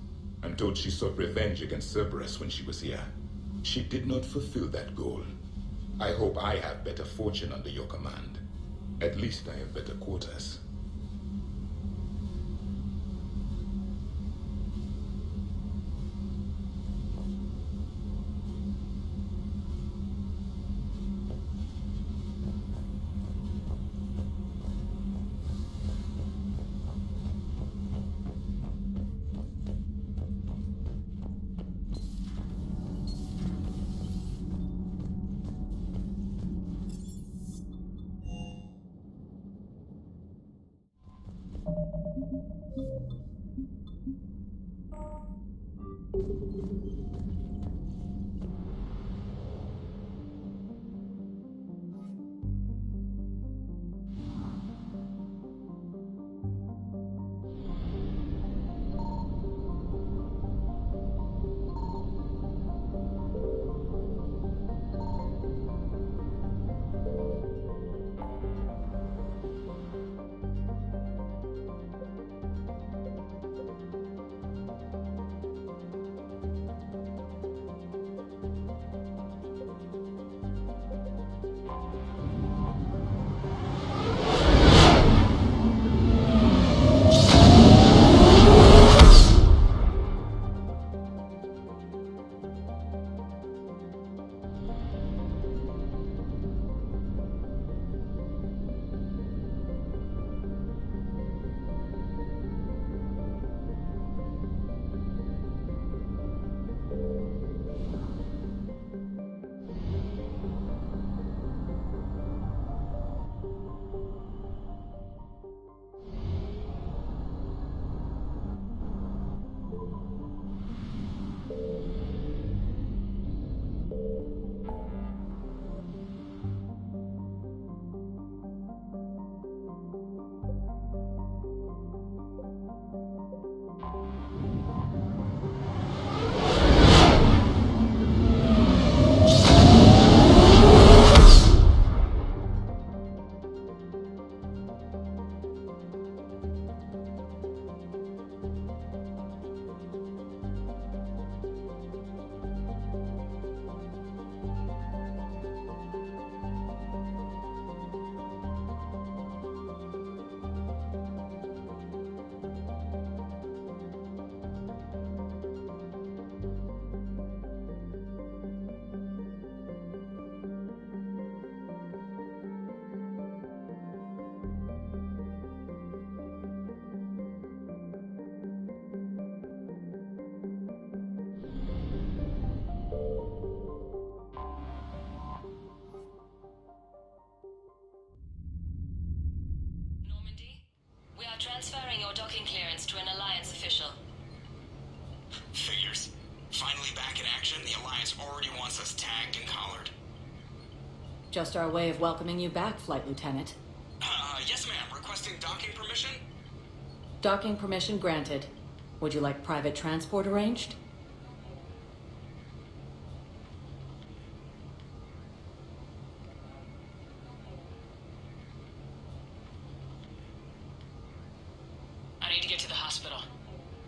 I'm told she sought revenge against Cerberus when she was here. She did not fulfill that goal. I hope I have better fortune under your command. At least I have better quarters. Transferring your docking clearance to an Alliance official. Figures. Finally back in action, the Alliance already wants us tagged and collared. Just our way of welcoming you back, Flight Lieutenant. Yes ma'am. Requesting docking permission? Docking permission granted. Would you like private transport arranged? I need to get to the hospital.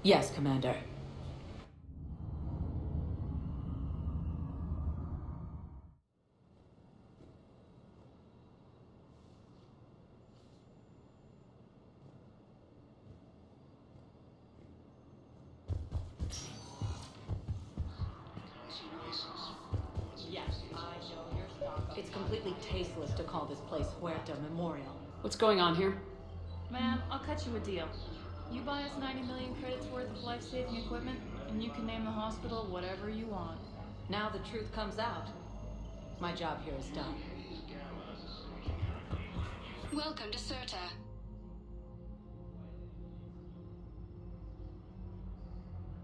Yes, Commander. It's completely tasteless to call this place Huerta Memorial. What's going on here? Ma'am, I'll cut you a deal. You buy us 90 million credits worth of life-saving equipment, and you can name the hospital whatever you want. Now the truth comes out. My job here is done. Welcome to CERTA.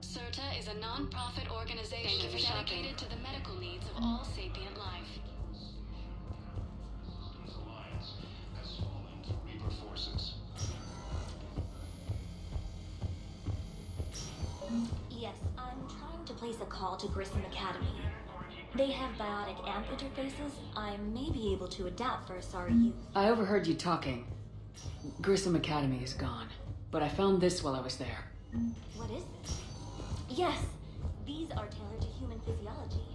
CERTA is a non-profit organization dedicated to the medical needs of all sapient life. Yes, I'm trying to place a call to Grissom Academy. They have biotic amp interfaces I may be able to adapt for Asari youth. I overheard you talking. Grissom Academy is gone, but I found this while I was there. What is this? Yes, these are tailored to human physiology,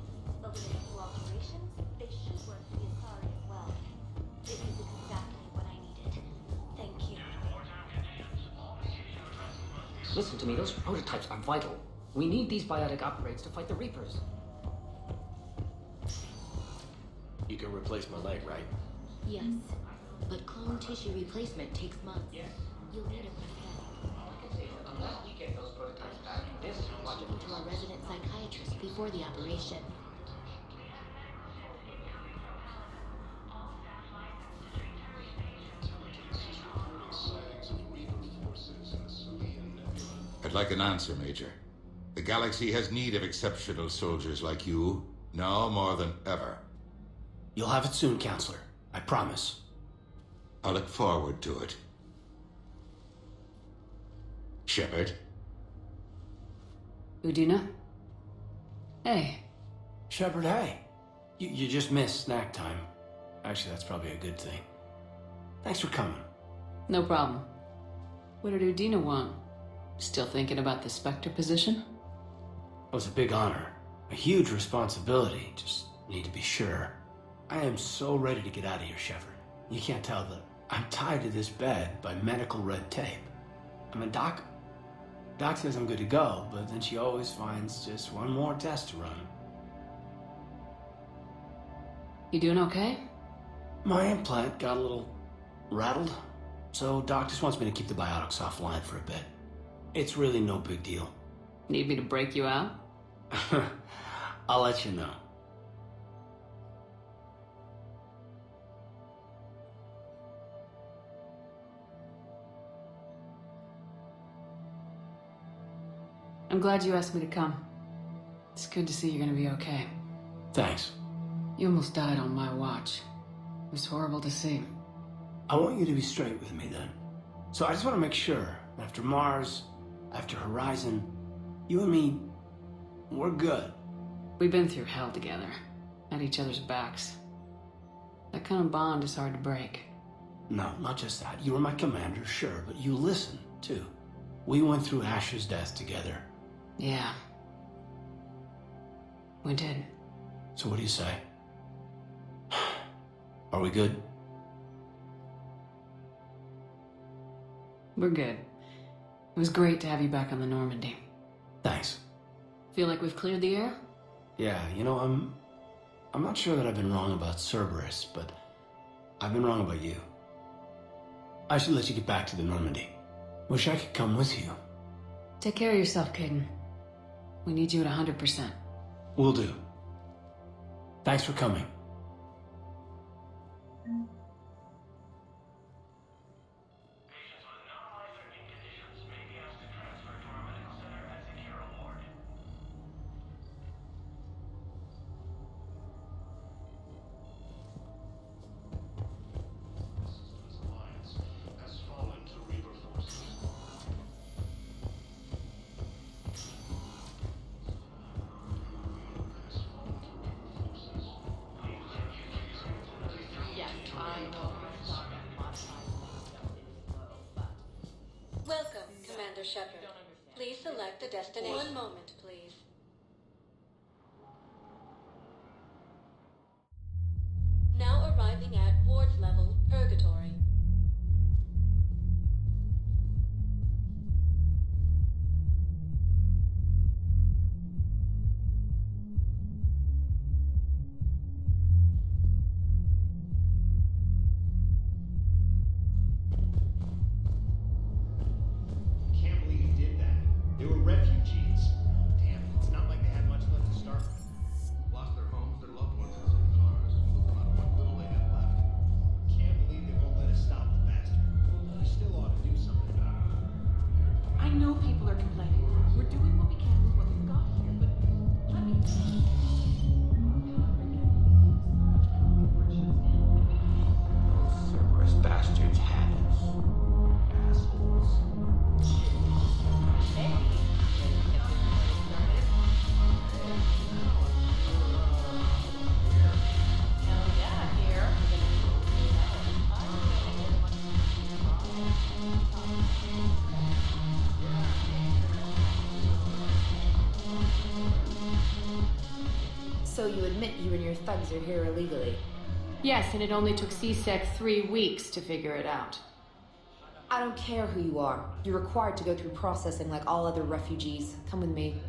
but with a few alterations, they should work for the Asari as well. This is exactly what I needed. Thank you. Listen to me, those prototypes are vital. We need these biotic upgrades to fight the Reapers. You can replace my leg, right? Yes, but clone tissue replacement takes months. Yes. You'll need a prosthetic. Unless we get those prototypes back, this project To our resident psychiatrist before the operation. I'd like an answer, Major. The galaxy has need of exceptional soldiers like you, now more than ever. You'll have it soon, Counselor. I promise. I look forward to it. Shepard? Udina? Hey. Shepard, hey. You just missed snack time. Actually, that's probably a good thing. Thanks for coming. No problem. What did Udina want? Still thinking about the Spectre position? It was a big honor. A huge responsibility. Just need to be sure. I am so ready to get out of here, Shepard. You can't tell that I'm tied to this bed by medical red tape. I mean, Doc says I'm good to go, but then she always finds just one more test to run. You doing okay? My implant got a little rattled, so Doc just wants me to keep the biotics offline for a bit. It's really no big deal. Need me to break you out? I'll let you know. I'm glad you asked me to come. It's good to see you're gonna be okay. Thanks. You almost died on my watch. It was horrible to see. I want you to be straight with me then. So I just want to make sure, after Mars, after Horizon, you and me, we're good. We've been through hell together, at each other's backs. That kind of bond is hard to break. No, not just that. You were my commander, sure, but you listened, too. We went through Ash's death together. Yeah. We did. So what do you say? Are we good? We're good. It was great to have you back on the Normandy. Thanks. Feel like we've cleared the air? Yeah, you know, I'm not sure that I've been wrong about Cerberus, but I've been wrong about you. I should let you get back to the Normandy. Wish I could come with you. Take care of yourself, Caden. We need you at 100%. Will do. Thanks for coming. Commander Shepard. Please select a destination. One moment, please. Now arriving at Ward's level, Purgatory. Can't believe he did that. They were refugees. Damn, it's not like they had much left to start with. Lost their homes, their loved ones, and some cars. Moved them out of what little they had left. Can't believe they won't let us stop the bastard. We still ought to do something about it. I know people are complaining. We're doing what we can with what we've got here, but let me. Those Cerberus bastards had us. Assholes. So you admit you and your thugs are here illegally? Yes, and it only took CSEC 3 weeks to figure it out. I don't care who you are. You're required to go through processing like all other refugees. Come with me.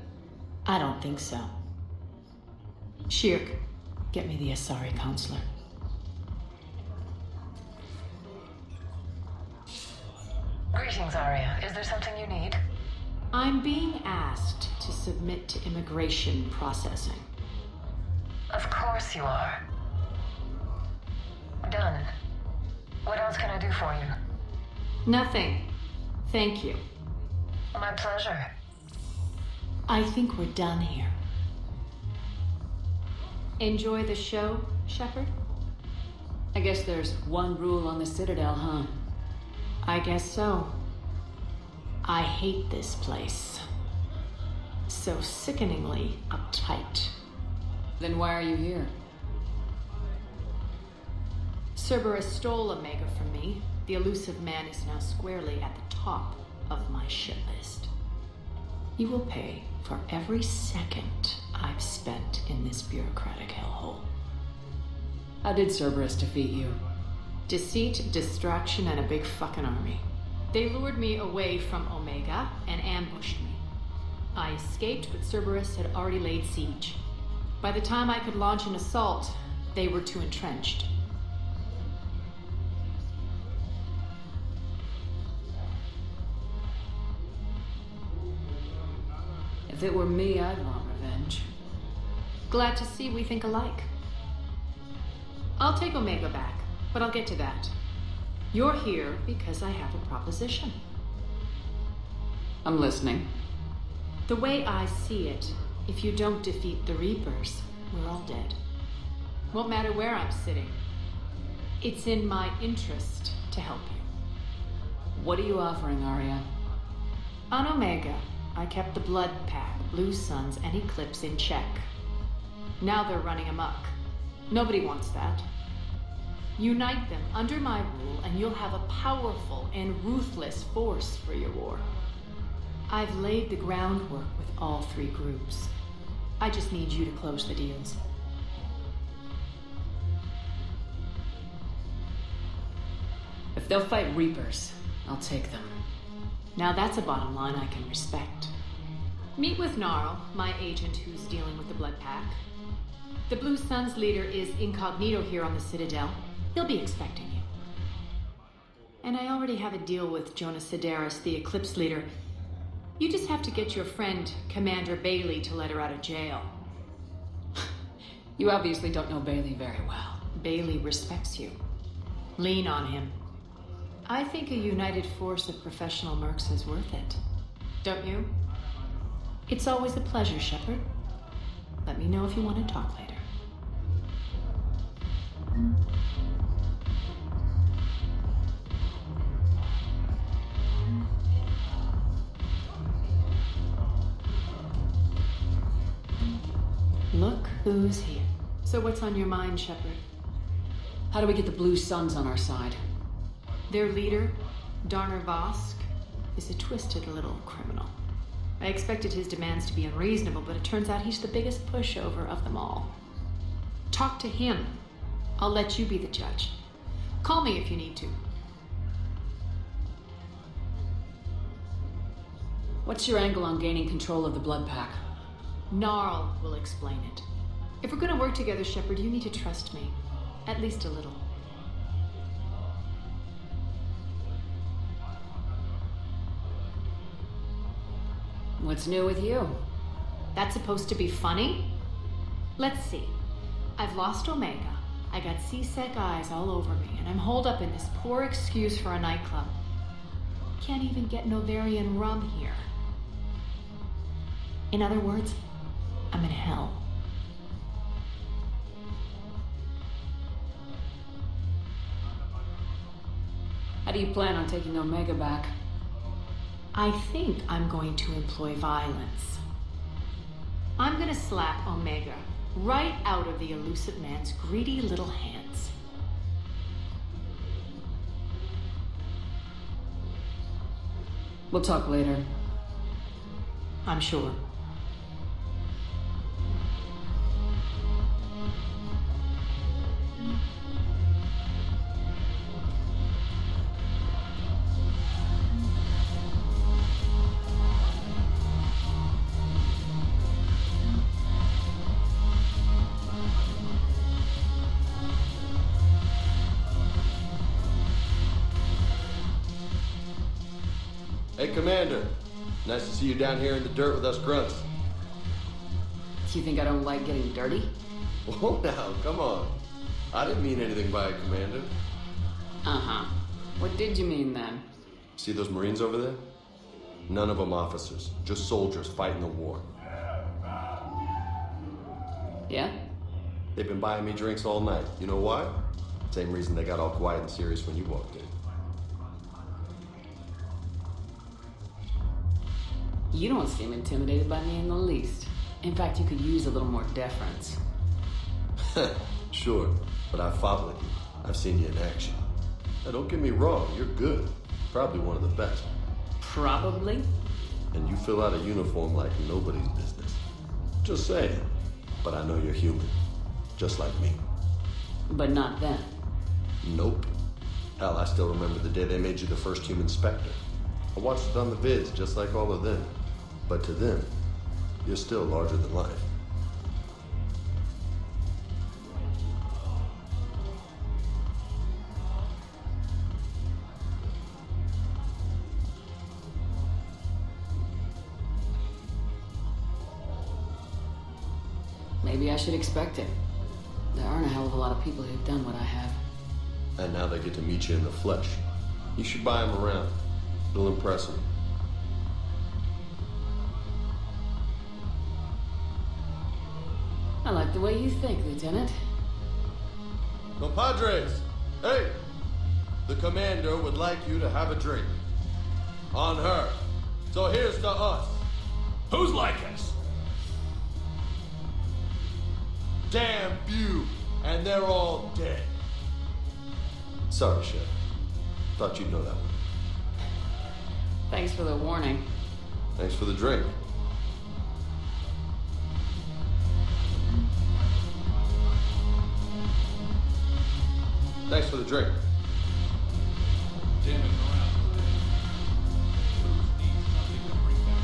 I don't think so. Shirk, get me the Asari counselor. Greetings, Arya. Is there something you need? I'm being asked to submit to immigration processing. Of course you are. Done. What else can I do for you? Nothing. Thank you. My pleasure. I think we're done here. Enjoy the show, Shepard? I guess there's one rule on the Citadel, huh? I guess so. I hate this place. So sickeningly uptight. Then why are you here? Cerberus stole Omega from me. The elusive man is now squarely at the top of my shit list. You will pay for every second I've spent in this bureaucratic hellhole. How did Cerberus defeat you? Deceit, distraction, and a big fucking army. They lured me away from Omega and ambushed me. I escaped, but Cerberus had already laid siege. By the time I could launch an assault, they were too entrenched. If it were me, I'd want revenge. Glad to see we think alike. I'll take Omega back, but I'll get to that. You're here because I have a proposition. I'm listening. The way I see it, if you don't defeat the Reapers, we're all dead. Won't matter where I'm sitting. It's in my interest to help you. What are you offering, Arya? On Omega, I kept the Blood Pack, Blue Suns, and Eclipse in check. Now they're running amok. Nobody wants that. Unite them under my rule, and you'll have a powerful and ruthless force for your war. I've laid the groundwork with all three groups. I just need you to close the deals. If they'll fight Reapers, I'll take them. Now that's a bottom line I can respect. Meet with Gnarl, my agent who's dealing with the Blood Pack. The Blue Suns leader is incognito here on the Citadel. He'll be expecting you. And I already have a deal with Jonas Sidaris, the Eclipse leader. You just have to get your friend, Commander Bailey, to let her out of jail. You obviously don't know Bailey very well. Bailey respects you. Lean on him. I think a united force of professional mercs is worth it. Don't you? It's always a pleasure, Shepard. Let me know if you want to talk later. Look who's here. So what's on your mind, Shepard? How do we get the Blue Suns on our side? Their leader, Darner Vosk, is a twisted little criminal. I expected his demands to be unreasonable, but it turns out he's the biggest pushover of them all. Talk to him. I'll let you be the judge. Call me if you need to. What's your angle on gaining control of the blood pack? Gnarl will explain it. If we're gonna work together, Shepard, you need to trust me. At least a little. What's new with you? That's supposed to be funny? Let's see. I've lost Omega. I got C-Sec eyes all over me, and I'm holed up in this poor excuse for a nightclub. Can't even get Novarian rum here. In other words, I'm in hell. How do you plan on taking Omega back? I think I'm going to employ violence. I'm gonna slap Omega right out of the elusive man's greedy little hands. We'll talk later. I'm sure. Hey, Commander. Nice to see you down here in the dirt with us grunts. Do you think I don't like getting dirty? Oh, now, come on. I didn't mean anything by it, Commander. Uh-huh. What did you mean then? See those Marines over there? None of them officers, just soldiers fighting the war. Yeah? They've been buying me drinks all night. You know why? Same reason they got all quiet and serious when you walked in. You don't seem intimidated by me in the least. In fact, you could use a little more deference. Sure, but I fought with you. I've seen you in action. Now, don't get me wrong, you're good. Probably one of the best. Probably? And you fill out a uniform like nobody's business. Just saying. But I know you're human. Just like me. But not then. Nope. Hell, I still remember the day they made you the first human Spectre. I watched it on the vids, just like all of them. But to them, you're still larger than life. Maybe I should expect it. There aren't a hell of a lot of people who've done what I have. And now they get to meet you in the flesh. You should buy them around. It'll impress them. I like the way you think, Lieutenant. Compadres! Hey! The commander would like you to have a drink. On her. So here's to us. Who's like us? Damn few, and they're all dead. Sorry, Shep. Thought you'd know that one. Thanks for the warning. Thanks for the drink. Thanks for the drink. Damn it, morale. Bruce needs something to bring back.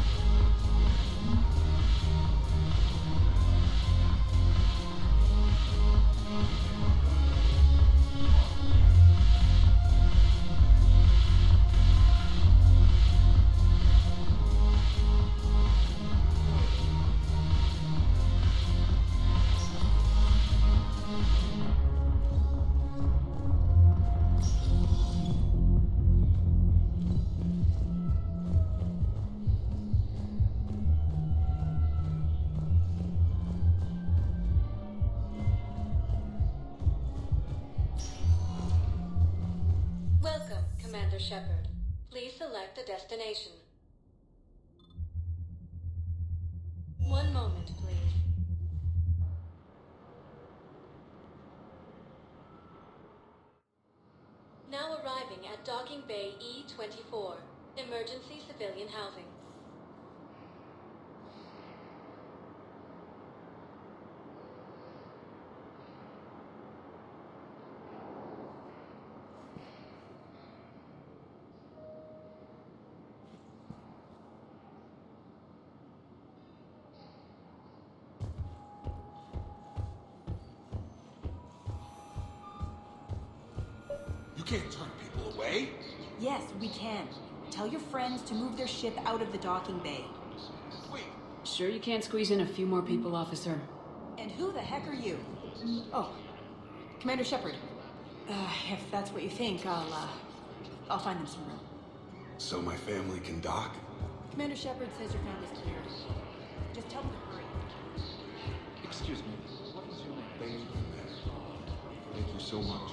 Welcome, Commander Shepard. Please select a destination. One moment, please. Now arriving at Docking Bay E-24. Emergency civilian housing. You can't turn people away. Yes, we can. Tell your friends to move their ship out of the docking bay. Wait. Sure you can't squeeze in a few more people, officer? And who the heck are you? Oh, Commander Shepard. If that's what you think, I'll find them some room. So my family can dock? Commander Shepard says your family's cleared. Just tell them to hurry. Excuse me, what is your name? Thank you, Commander. Thank you so much.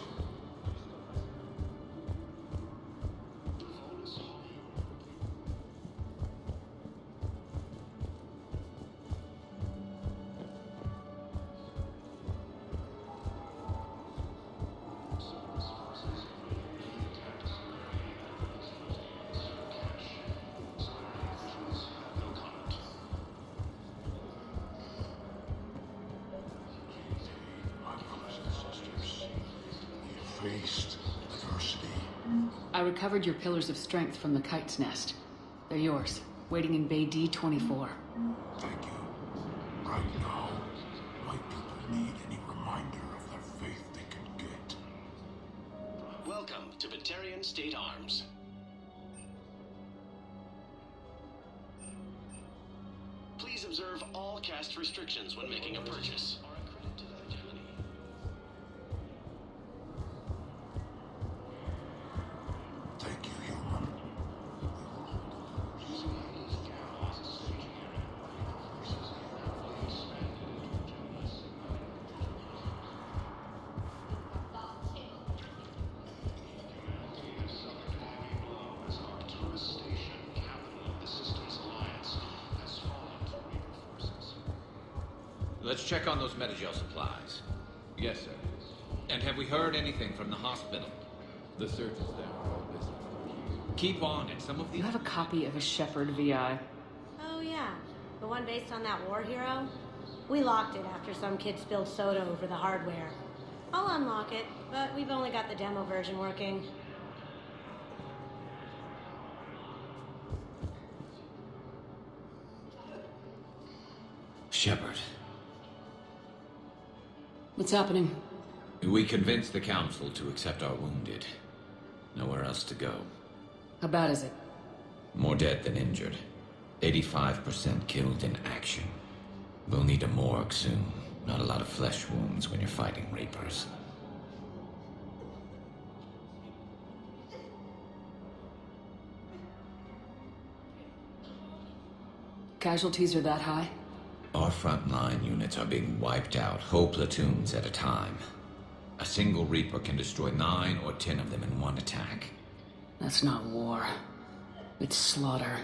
Faced adversity. I recovered your pillars of strength from the kite's nest. They're yours, waiting in Bay D-24. Thank you. Right now, my people need any reminder of their faith they can get. Welcome to Batarian State Arms. Please observe all caste restrictions when making a purchase. Thank you, human. Let's check on those Metagel supplies. Yes, sir. And have we heard anything from the hospital? The surgeon's there. Keep on it. Some of the... You have a copy of a Shepard VI. Oh, yeah. The one based on that war hero? We locked it after some kid spilled soda over the hardware. I'll unlock it, but we've only got the demo version working. Shepard. What's happening? We convinced the Council to accept our wounded. Nowhere else to go. How bad is it? More dead than injured. 85% killed in action. We'll need a morgue soon. Not a lot of flesh wounds when you're fighting Reapers. Casualties are that high? Our frontline units are being wiped out, whole platoons at a time. A single Reaper can destroy 9 or 10 of them in one attack. That's not war. It's slaughter.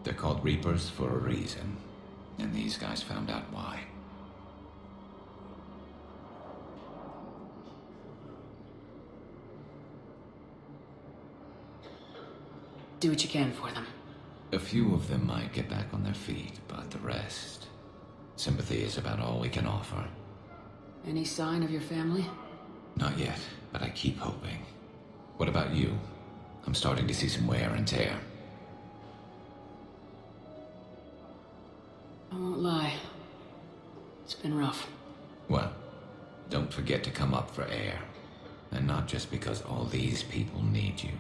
They're called Reapers for a reason, and these guys found out why. Do what you can for them. A few of them might get back on their feet, but the rest... Sympathy is about all we can offer. Any sign of your family? Not yet, but I keep hoping. What about you? I'm starting to see some wear and tear. I won't lie. It's been rough. Well, don't forget to come up for air. And not just because all these people need you.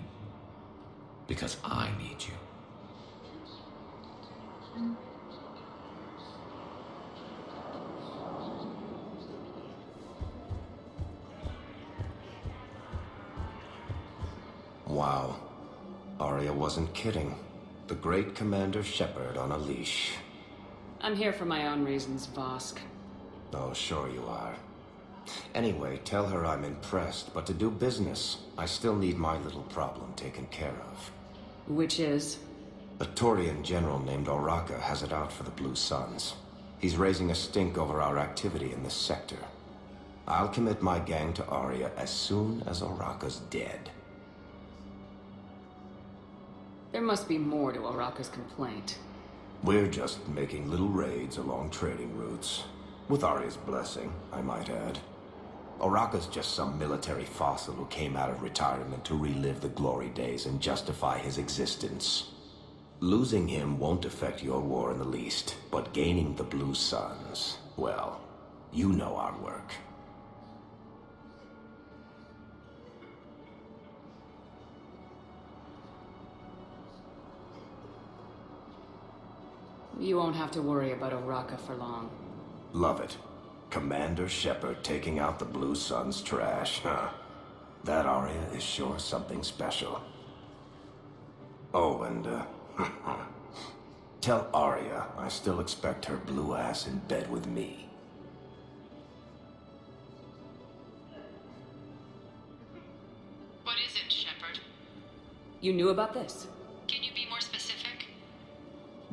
Because I need you. Wow. Arya wasn't kidding. The great Commander Shepard on a leash. I'm here for my own reasons, Vosk. Oh, sure you are. Anyway, tell her I'm impressed, but to do business, I still need my little problem taken care of. Which is? A Taurian general named Oraka has it out for the Blue Suns. He's raising a stink over our activity in this sector. I'll commit my gang to Arya as soon as Oraka's dead. There must be more to Araka's complaint. We're just making little raids along trading routes. With Arya's blessing, I might add. Araka's just some military fossil who came out of retirement to relive the glory days and justify his existence. Losing him won't affect your war in the least, but gaining the Blue Suns, well, you know our work. You won't have to worry about Araka for long. Love it. Commander Shepard taking out the Blue Suns trash, huh? That Arya is sure something special. Oh, and, tell Arya I still expect her blue ass in bed with me. What is it, Shepard? You knew about this? Can you be more specific?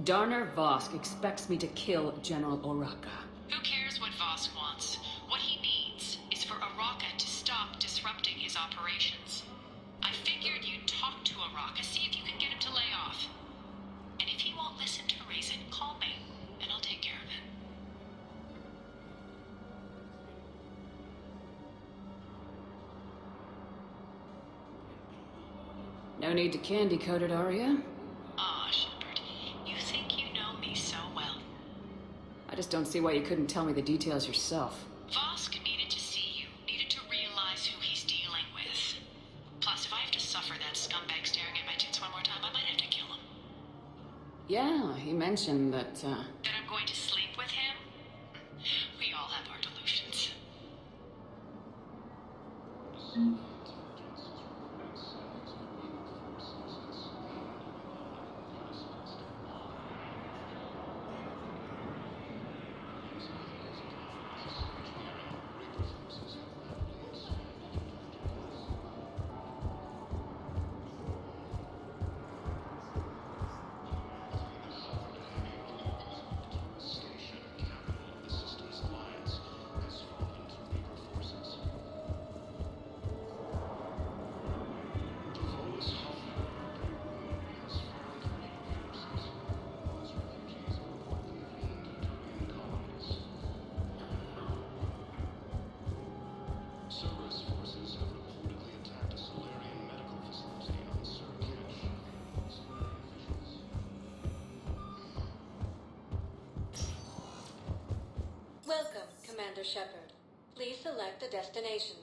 Darner Vosk expects me to kill General Araka. Who cares what Vosk wants? What he needs is for Araka to stop disrupting his operations. I figured you'd talk to Araka, see if you can get him to lay off. And if he won't listen to reason, call me, and I'll take care of it. No need to candy coat it, Arya. Ah, Shepard, you think you know me so well. I just don't see why you couldn't tell me the details yourself. Vosk needed to see you, needed to realize who he's dealing with. Plus, if I have to suffer that scumbag staring at my tits one more time, I might have to kill him. Yeah, he mentioned that, That I'm going to sleep with him? We all have our delusions. Welcome, Commander Shepard. Please select a destination.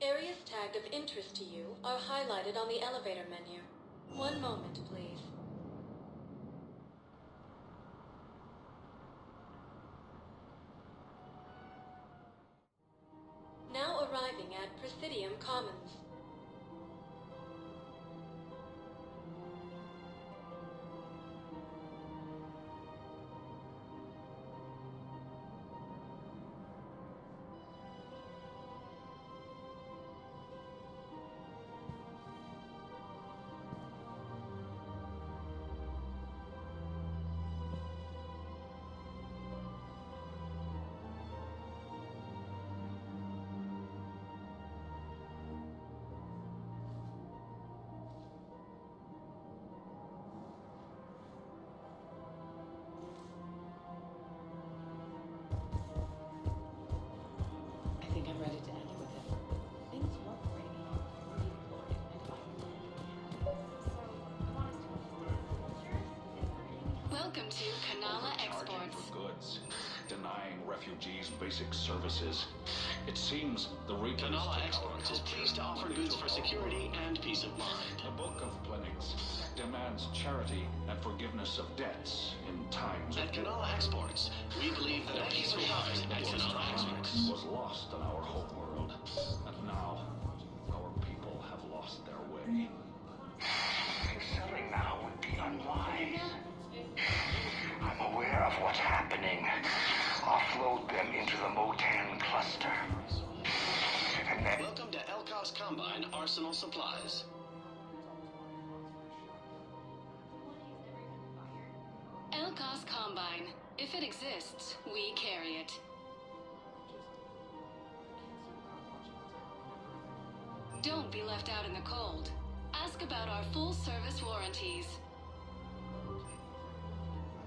Areas tagged of interest to you are highlighted on the elevator menu. One moment, please. Now arriving at Presidium Commons. I think I'm ready to end it with him. Things weren't great. Welcome to Kanala Exports. For goods, denying refugees basic services. It seems the Reapers... Kanala Exports is pleased to offer goods for security and peace of mind. The Book of Plenix demands charity and forgiveness of debts in times At Kanala Exports, we believe that a peace of heart at Kanala Exports was lost in our homeworld, and now our people have lost their way. Selling now would be unwise. I'm aware of what's happening. Offload them into the Motan cluster. And then... Welcome to Elkos Combine Arsenal Supplies. Elkos Combine. If it exists, we carry it. Don't be left out in the cold. Ask about our full-service warranties.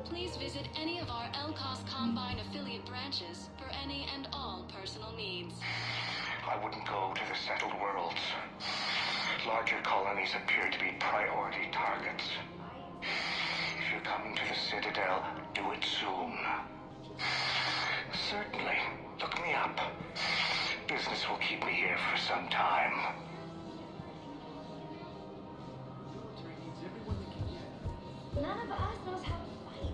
Please visit any of our LCOS Combine affiliate branches for any and all personal needs. I wouldn't go to the settled worlds. Larger colonies appear to be priority targets. If you're coming to the Citadel, do it soon. Certainly. Look me up. Business will keep me here for some time. None of us knows how to fight.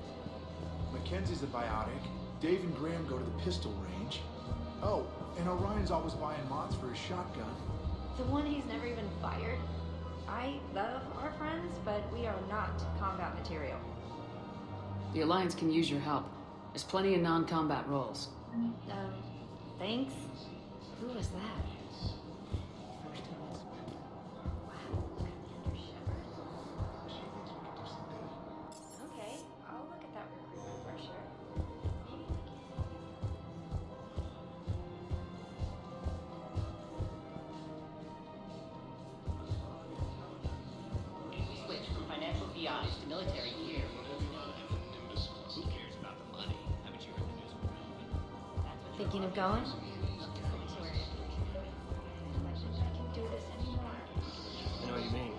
Mackenzie's a biotic. Dave and Graham go to the pistol range. Oh, and Orion's always buying mods for his shotgun. The one he's never even fired. I love our friends, but we are not combat material. The Alliance can use your help. There's plenty of non-combat roles. Thanks. Who was that? Okay, I'll look at that recruitment brochure. Switch from financial PIs to military gear. Who cares about the money? Haven't you heard the news? Thinking of going? I know what you mean.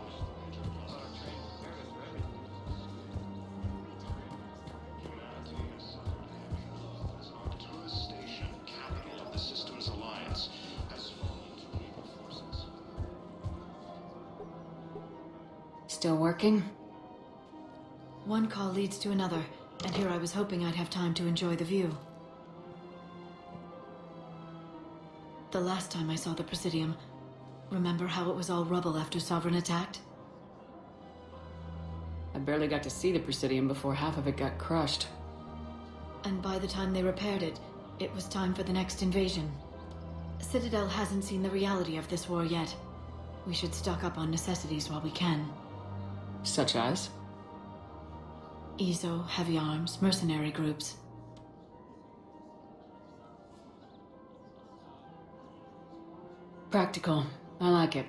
Tourist station, capital of the Systems Alliance, has fallen to Reaper forces. Still working? One call leads to another, and here I was hoping I'd have time to enjoy the view. The last time I saw the Presidium, remember how it was all rubble after Sovereign attacked? I barely got to see the Presidium before half of it got crushed. And by the time they repaired it, it was time for the next invasion. Citadel hasn't seen the reality of this war yet. We should stock up on necessities while we can. Such as? ESO, heavy arms, mercenary groups. Practical. I like it.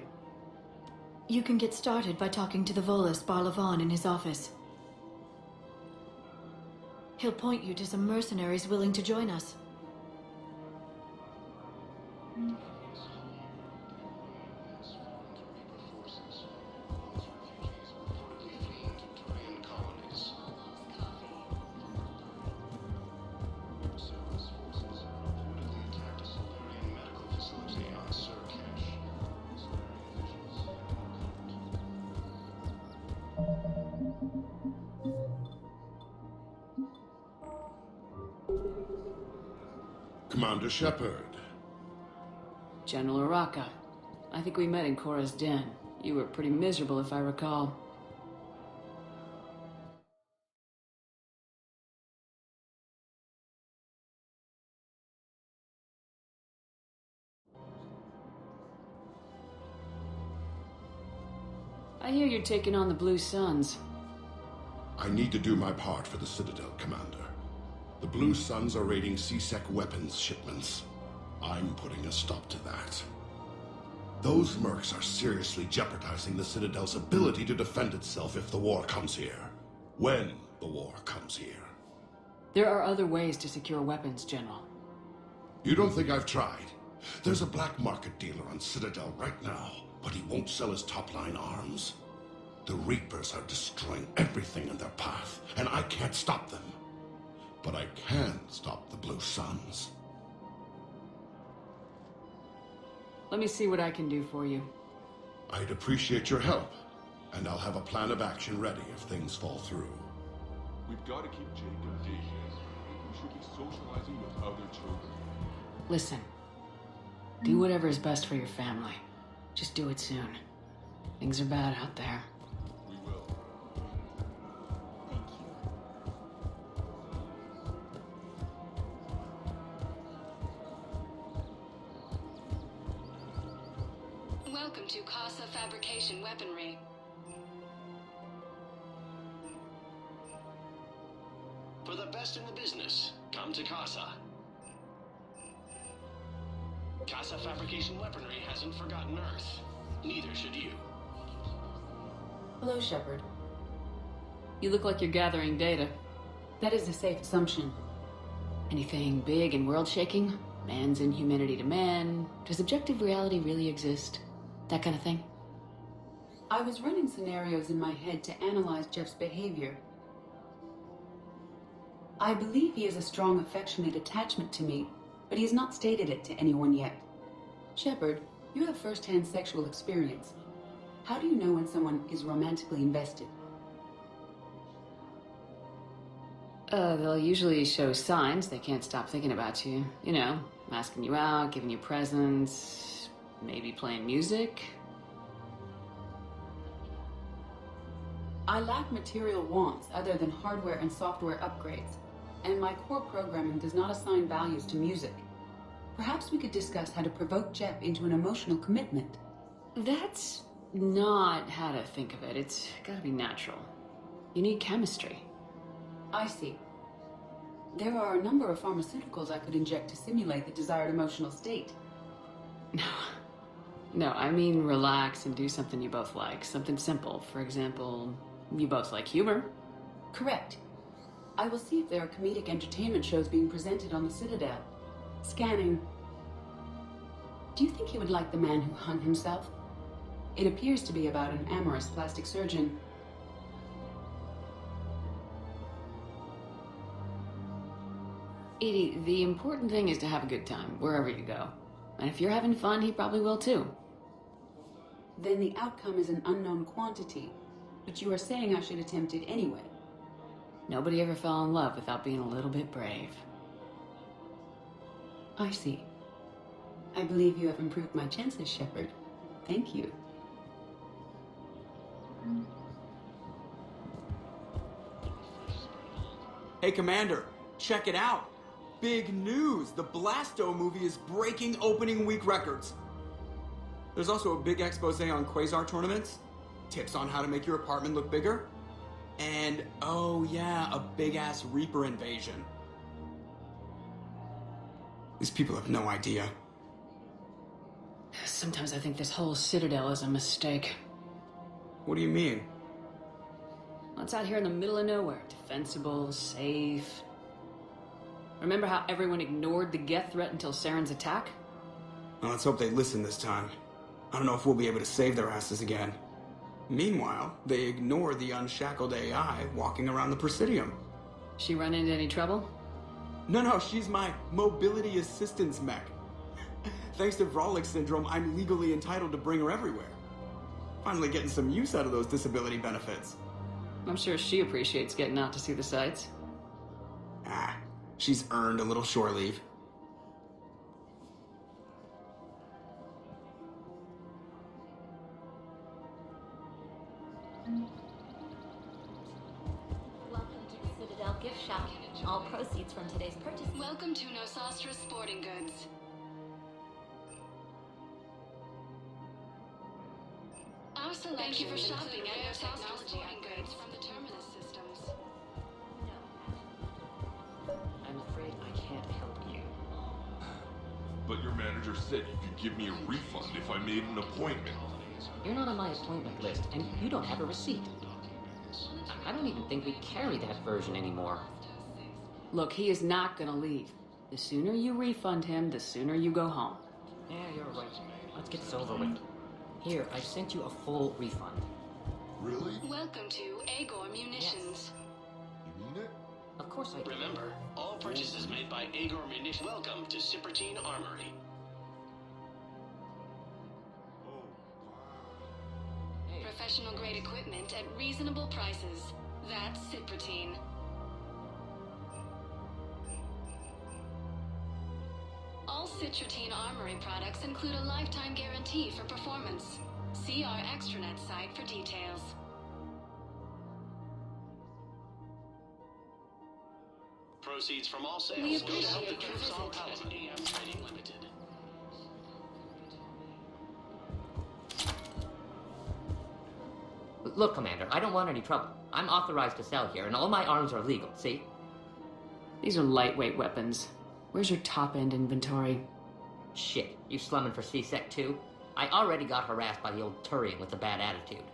You can get started by talking to the Volus Barlavon in his office. He'll point you to some mercenaries willing to join us. Commander Shepard. General Araka. I think we met in Cora's den. You were pretty miserable, if I recall. I hear you're taking on the Blue Suns. I need to do my part for the Citadel, Commander. The Blue Suns are raiding C-Sec weapons shipments. I'm putting a stop to that. Those mercs are seriously jeopardizing the Citadel's ability to defend itself if the war comes here. When the war comes here. There are other ways to secure weapons, General. You don't think I've tried? There's a black market dealer on Citadel right now, but he won't sell his top-line arms. The Reapers are destroying everything in their path, and I can't stop them. But I can stop the Blue Suns. Let me see what I can do for you. I'd appreciate your help, and I'll have a plan of action ready if things fall through. We've got to keep Jake engaged. We should be socializing with other children. Listen. Do whatever is best for your family. Just do it soon. Things are bad out there. We will. Welcome to Casa Fabrication Weaponry. For the best in the business, come to Casa. Casa Fabrication Weaponry hasn't forgotten Earth. Neither should you. Hello, Shepard. You look like you're gathering data. That is a safe assumption. Anything big and world-shaking? Man's inhumanity to man? Does objective reality really exist? That kind of thing? I was running scenarios in my head to analyze Jeff's behavior. I believe he has a strong affectionate attachment to me, but he has not stated it to anyone yet. Shepard, you have first-hand sexual experience. How do you know when someone is romantically invested? They'll usually show signs they can't stop thinking about you. You know, asking you out, giving you presents, maybe playing music. I lack material wants other than hardware and software upgrades, and my core programming does not assign values to music. Perhaps we could discuss how to provoke Jeff into an emotional commitment. That's not how to think of it. It's gotta be natural. You need chemistry. I see. There are a number of pharmaceuticals I could inject to simulate the desired emotional state. No, I mean relax and do something you both like. Something simple. For example, you both like humor. Correct. I will see if there are comedic entertainment shows being presented on the Citadel. Scanning. Do you think he would like The Man Who Hung Himself? It appears to be about an amorous plastic surgeon. Edie, the important thing is to have a good time, wherever you go. And if you're having fun, he probably will too. Then the outcome is an unknown quantity, but you are saying I should attempt it anyway. Nobody ever fell in love without being a little bit brave. I see. I believe you have improved my chances, Shepard. Thank you. Hey, Commander, check it out. Big news! The Blasto movie is breaking opening week records. There's also a big expose on Quasar tournaments, tips on how to make your apartment look bigger, and, oh yeah, a big-ass Reaper invasion. These people have no idea. Sometimes I think this whole Citadel is a mistake. What do you mean? Well, it's out here in the middle of nowhere. Defensible, safe. Remember how everyone ignored the Geth threat until Saren's attack? Well, let's hope they listen this time. I don't know if we'll be able to save their asses again. Meanwhile, they ignore the unshackled AI walking around the Presidium. She run into any trouble? No, she's my mobility assistance mech. Thanks to Vrolic syndrome, I'm legally entitled to bring her everywhere. Finally getting some use out of those disability benefits. I'm sure she appreciates getting out to see the sights. She's earned a little shore leave. Welcome to the Citadel gift shop. All proceeds from today's purchase. Welcome to Nosastra Sporting Goods. Our selection. Thank you for shopping at Nosastra Sporting Goods from the Terminus Systems. I'm afraid I can't help you. But your manager said you could give me a refund if I made an appointment. You're not on my appointment list, and you don't have a receipt. I don't even think we carry that version anymore. Look, he is not gonna leave. The sooner you refund him, the sooner you go home. Yeah, you're right. Let's get this over with. Here, I sent you a full refund. Really? Welcome to Agor Munitions. You mean it? Of course I do. Remember, all purchases made by Agor Munitions. Welcome to Cypertine Armory. Professional grade equipment at reasonable prices. That's Cypertine. All Cypertine Armory products include a lifetime guarantee for performance. See our extranet site for details. Proceeds from all sales We go to help appreciate the your troops on visit. Colony. Trading Limited. Look, Commander, I don't want any trouble. I'm authorized to sell here, and all my arms are legal, see? These are lightweight weapons. Where's your top-end inventory? Shit, you slumming for C-Sec too? I already got harassed by the old Turian with a bad attitude.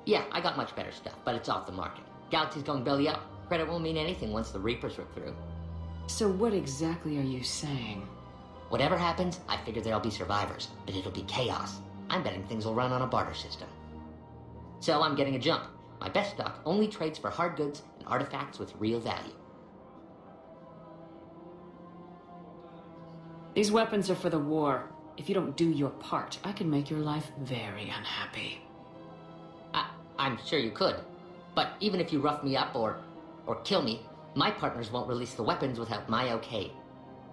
Yeah, I got much better stuff, but it's off the market. Galaxy's going belly up. Credit won't mean anything once the Reapers rip through. So what exactly are you saying? Whatever happens, I figure there'll be survivors, but it'll be chaos. I'm betting things will run on a barter system. So I'm getting a jump. My best stock only trades for hard goods and artifacts with real value. These weapons are for the war. If you don't do your part, I can make your life very unhappy. I'm sure you could. But even if you rough me up or kill me, my partners won't release the weapons without my okay.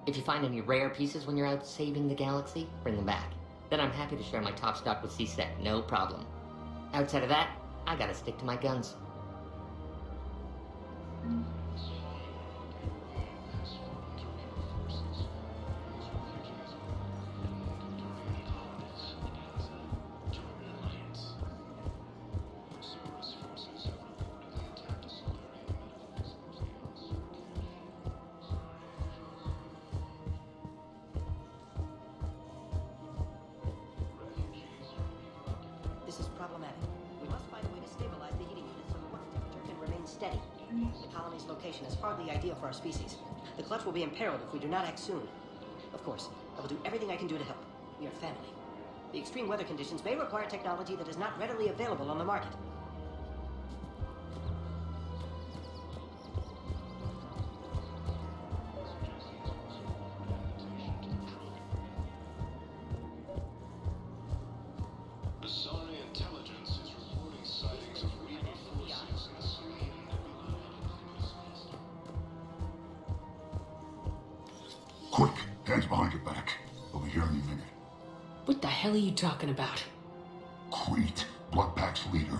If you find any rare pieces when you're out saving the galaxy, bring them back. Then I'm happy to share my top stock with CSEC, no problem. Outside of that, I gotta stick to my guns. This is problematic. We must find a way to stabilize the heating unit so the water temperature can remain steady. The colony's location is hardly ideal for our species. The clutch will be imperiled if we do not act soon. Of course, I will do everything I can do to help. We are family. The extreme weather conditions may require technology that is not readily available on the market. Quick, hands behind your back. We'll be here any minute. What the hell are you talking about? Crete, Bloodpack's leader.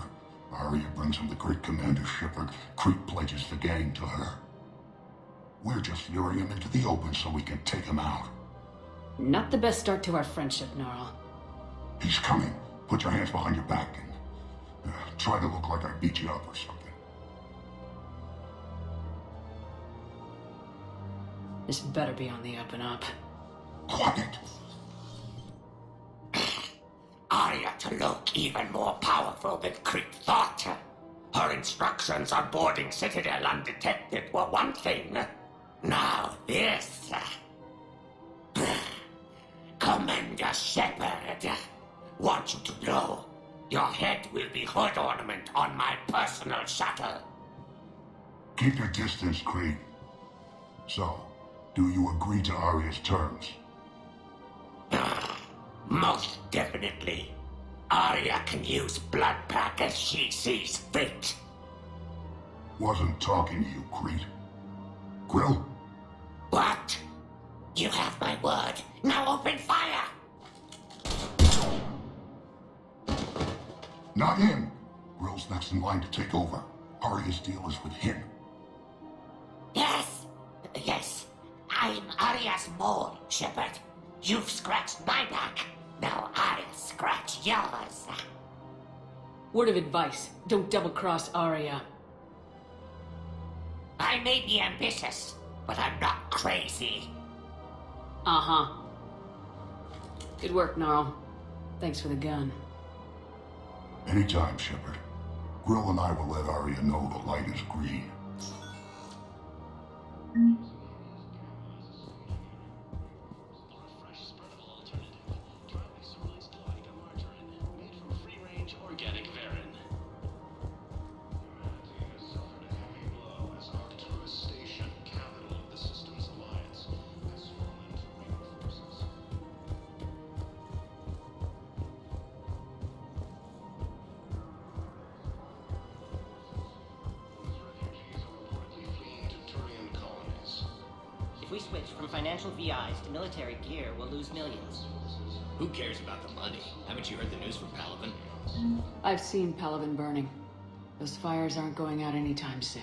Arya brings him the great Commander Shepard. Crete pledges the gang to her. We're just luring him into the open so we can take him out. Not the best start to our friendship, Gnarl. He's coming. Put your hands behind your back and try to look like I beat you up or something. This better be on the up and up. Quiet. Arya to look even more powerful than Crete thought. Her instructions on boarding Citadel undetected were one thing. Now this. Commander Shepard, want you to know, your head will be hood ornament on my personal shuttle. Keep your distance, Crete. So, do you agree to Arya's terms? Most definitely. Arya can use Bloodpack as she sees fit. Wasn't talking to you, Crete. Grill? What? You have my word. Now open fire! Not him. Grill's next in line to take over. Arya's deal is with him. Yes. Yes. I'm Arya's mole, Shepard. You've scratched my back. Now I'll scratch yours. Word of advice, don't double-cross Arya. I may be ambitious, but I'm not crazy. Uh-huh. Good work, Gnarl. Thanks for the gun. Anytime, Shepard. Grill and I will let Arya know the light is green. Organic Varen. Suffered a heavy blow as Arcturus Station, capital of the Systems Alliance, has fallen to Reaper forces. Refugees are reportedly fleeing to Turian colonies. If we switch from financial VIs to military gear, we'll lose millions. Who cares about the money? Haven't you heard the news from Palaven? I've seen Palaven burning. Those fires aren't going out anytime soon.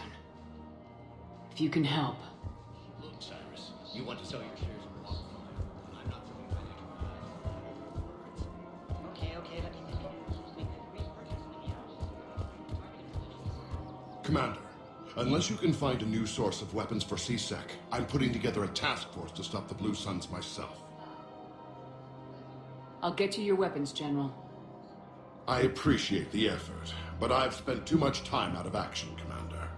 If you can help. Look, Cyrus, you want to sell your shares of Wildfire, and I'm not throwing money to Okay, let me think. We could repurchase the Commander, unless you can find a new source of weapons for CSEC, I'm putting together a task force to stop the Blue Suns myself. I'll get you your weapons, General. I appreciate the effort, but I've spent too much time out of action, Commander.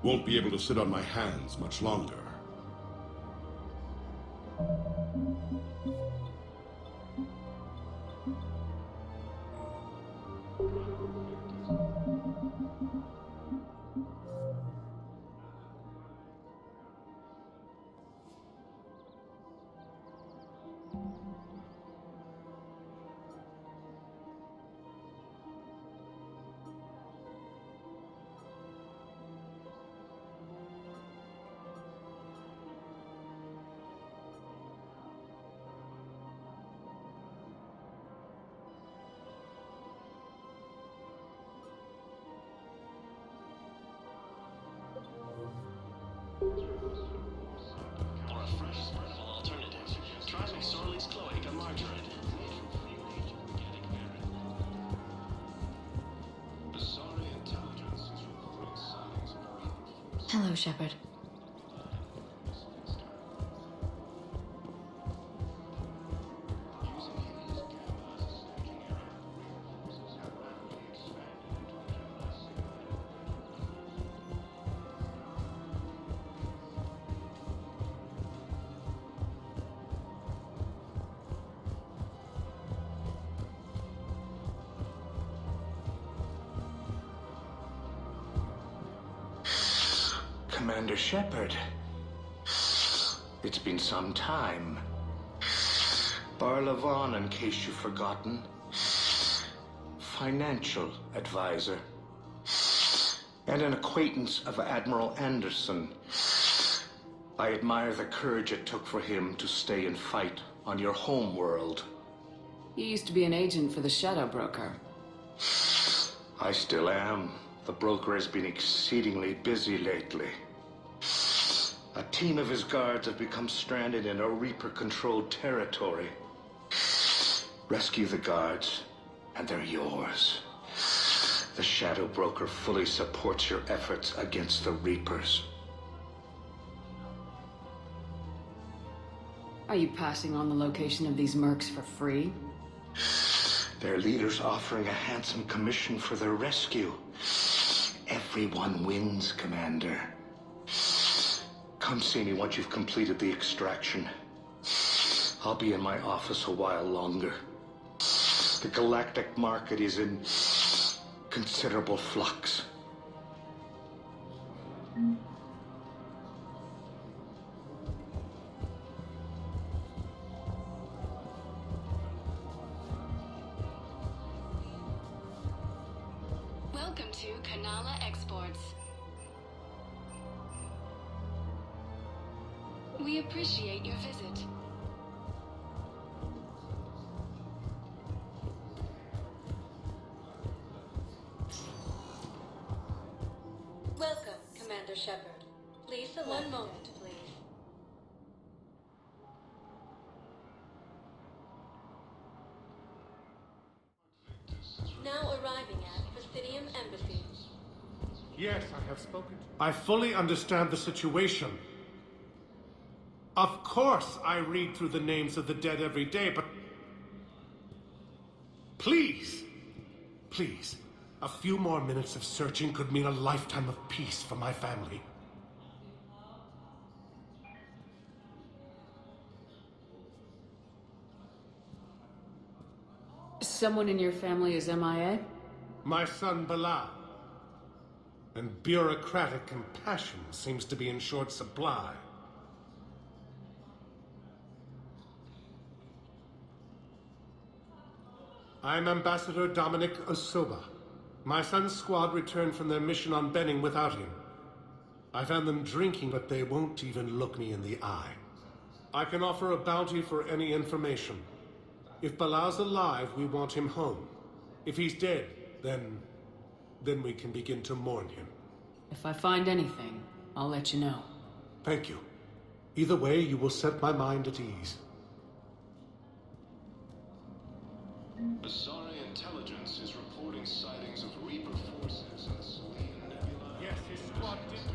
Won't be able to sit on my hands much longer. For a fresh, spreadable alternative, try McSorley's cloaca margarine. Hello, Shepard. Commander Shepard. It's been some time. Barlavon, in case you've forgotten. Financial advisor. And an acquaintance of Admiral Anderson. I admire the courage it took for him to stay and fight on your home world. You used to be an agent for the Shadow Broker. I still am. The broker has been exceedingly busy lately. A team of his guards have become stranded in a Reaper-controlled territory. Rescue the guards, and they're yours. The Shadow Broker fully supports your efforts against the Reapers. Are you passing on the location of these mercs for free? Their leader's offering a handsome commission for their rescue. Everyone wins, Commander. Come see me once you've completed the extraction. I'll be in my office a while longer. The galactic market is in considerable flux. Welcome to Kanala Exports. We appreciate your visit. Welcome, Commander Shepard. Please select. One moment, please. Now arriving at Presidium Embassy. Yes, I have spoken. I fully understand the situation. Of course, I read through the names of the dead every day, but... Please! Please. A few more minutes of searching could mean a lifetime of peace for my family. Someone in your family is MIA? My son, Bilal. And bureaucratic compassion seems to be in short supply. I'm Ambassador Dominic Osoba. My son's squad returned from their mission on Benning without him. I found them drinking, but they won't even look me in the eye. I can offer a bounty for any information. If Bilal's alive, we want him home. If he's dead, then we can begin to mourn him. If I find anything, I'll let you know. Thank you. Either way, you will set my mind at ease. Asari intelligence is reporting sightings of Reaper forces in the Saline Nebula. Yes, his squad did it.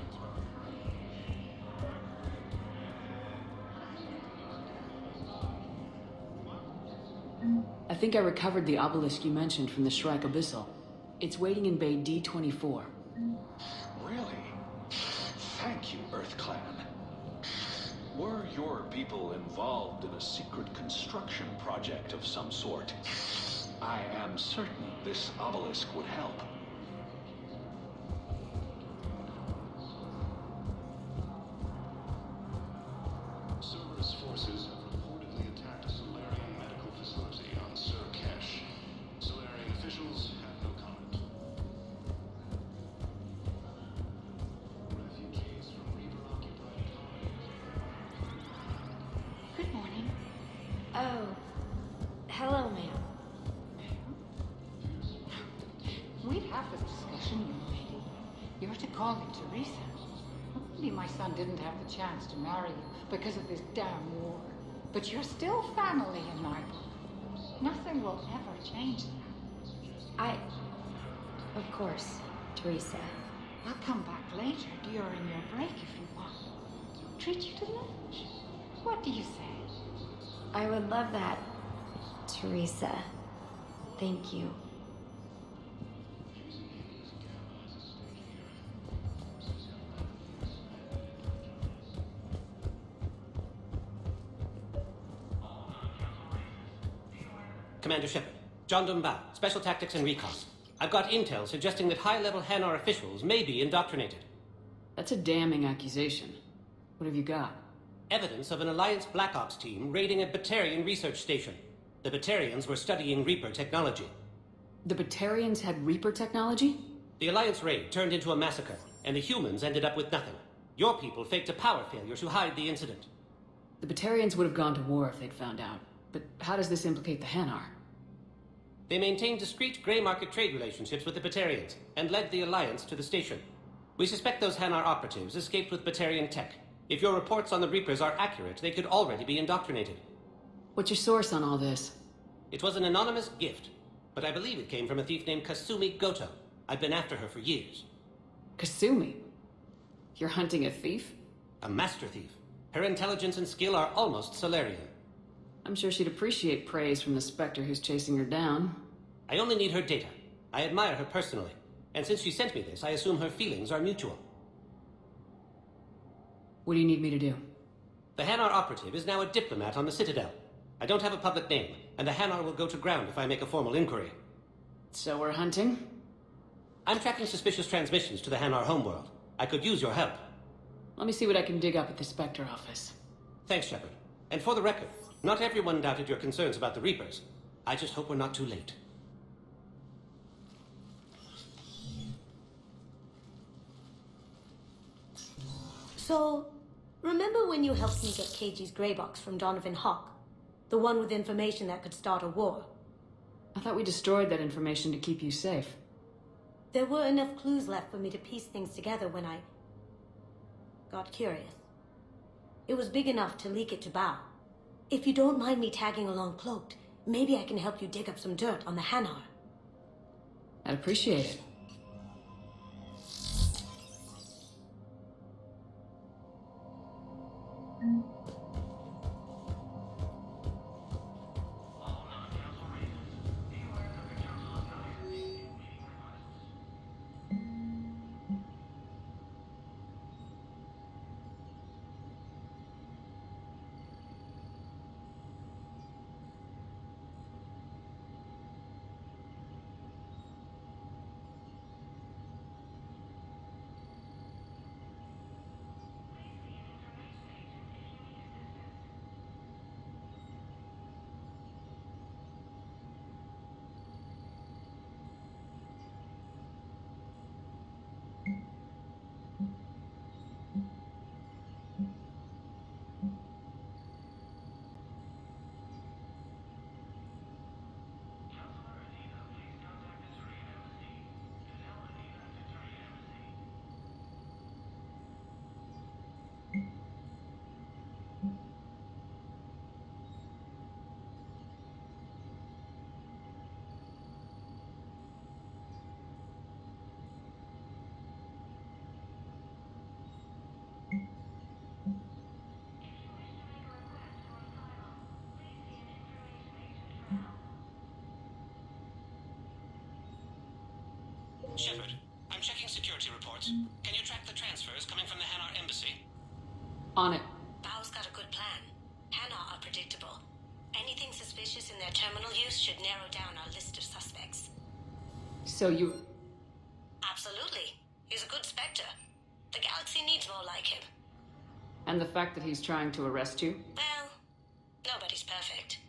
I think I recovered the obelisk you mentioned from the Shrike Abyssal. It's waiting in Bay D-24. Really? Thank you, Earth Clan. Were your people involved in a secret construction project of some sort? I am certain this obelisk would help. Cerberus forces have reportedly attacked a Solarian medical facility on Surkesh. Solarian officials have no comment. Refugees from Reaper-occupied colonies. Good morning. Oh, hello, ma'am. We'd have the discussion, young lady. You're to call me Teresa. Only my son didn't have the chance to marry you because of this damn war. But you're still family in my book. Nothing will ever change that. Of course, Teresa. I'll come back later during your break if you want. Treat you to lunch. What do you say? I would love that, Teresa. Thank you. Commander Shepard, John Dumbao, Special Tactics and Recon. I've got intel suggesting that high-level Hanar officials may be indoctrinated. That's a damning accusation. What have you got? Evidence of an Alliance Black Ops team raiding a Batarian research station. The Batarians were studying Reaper technology. The Batarians had Reaper technology? The Alliance raid turned into a massacre, and the humans ended up with nothing. Your people faked a power failure to hide the incident. The Batarians would have gone to war if they'd found out. But how does this implicate the Hanar? They maintained discreet gray market trade relationships with the Batarians, and led the Alliance to the station. We suspect those Hanar operatives escaped with Batarian tech. If your reports on the Reapers are accurate, they could already be indoctrinated. What's your source on all this? It was an anonymous gift, but I believe it came from a thief named Kasumi Goto. I've been after her for years. Kasumi? You're hunting a thief? A master thief. Her intelligence and skill are almost Solarian. I'm sure she'd appreciate praise from the Spectre who's chasing her down. I only need her data. I admire her personally, and since she sent me this, I assume her feelings are mutual. What do you need me to do? The Hanar operative is now a diplomat on the Citadel. I don't have a public name, and the Hanar will go to ground if I make a formal inquiry. So we're hunting? I'm tracking suspicious transmissions to the Hanar homeworld. I could use your help. Let me see what I can dig up at the Spectre office. Thanks, Shepard. And for the record, not everyone doubted your concerns about the Reapers. I just hope we're not too late. So, remember when you helped me get KG's grey box from Donovan Hawk? The one with information that could start a war? I thought we destroyed that information to keep you safe. There were enough clues left for me to piece things together when I got curious. It was big enough to leak it to Bao. If you don't mind me tagging along cloaked, maybe I can help you dig up some dirt on the Hanar. I'd appreciate it. reports. Can you track the transfers coming from the Hanar embassy? On it. Bao's got a good plan. Hanar are predictable. Anything suspicious in their terminal use should narrow down our list of suspects. So you... Absolutely. He's a good Spectre. The galaxy needs more like him. And the fact that he's trying to arrest you? Well, nobody's perfect.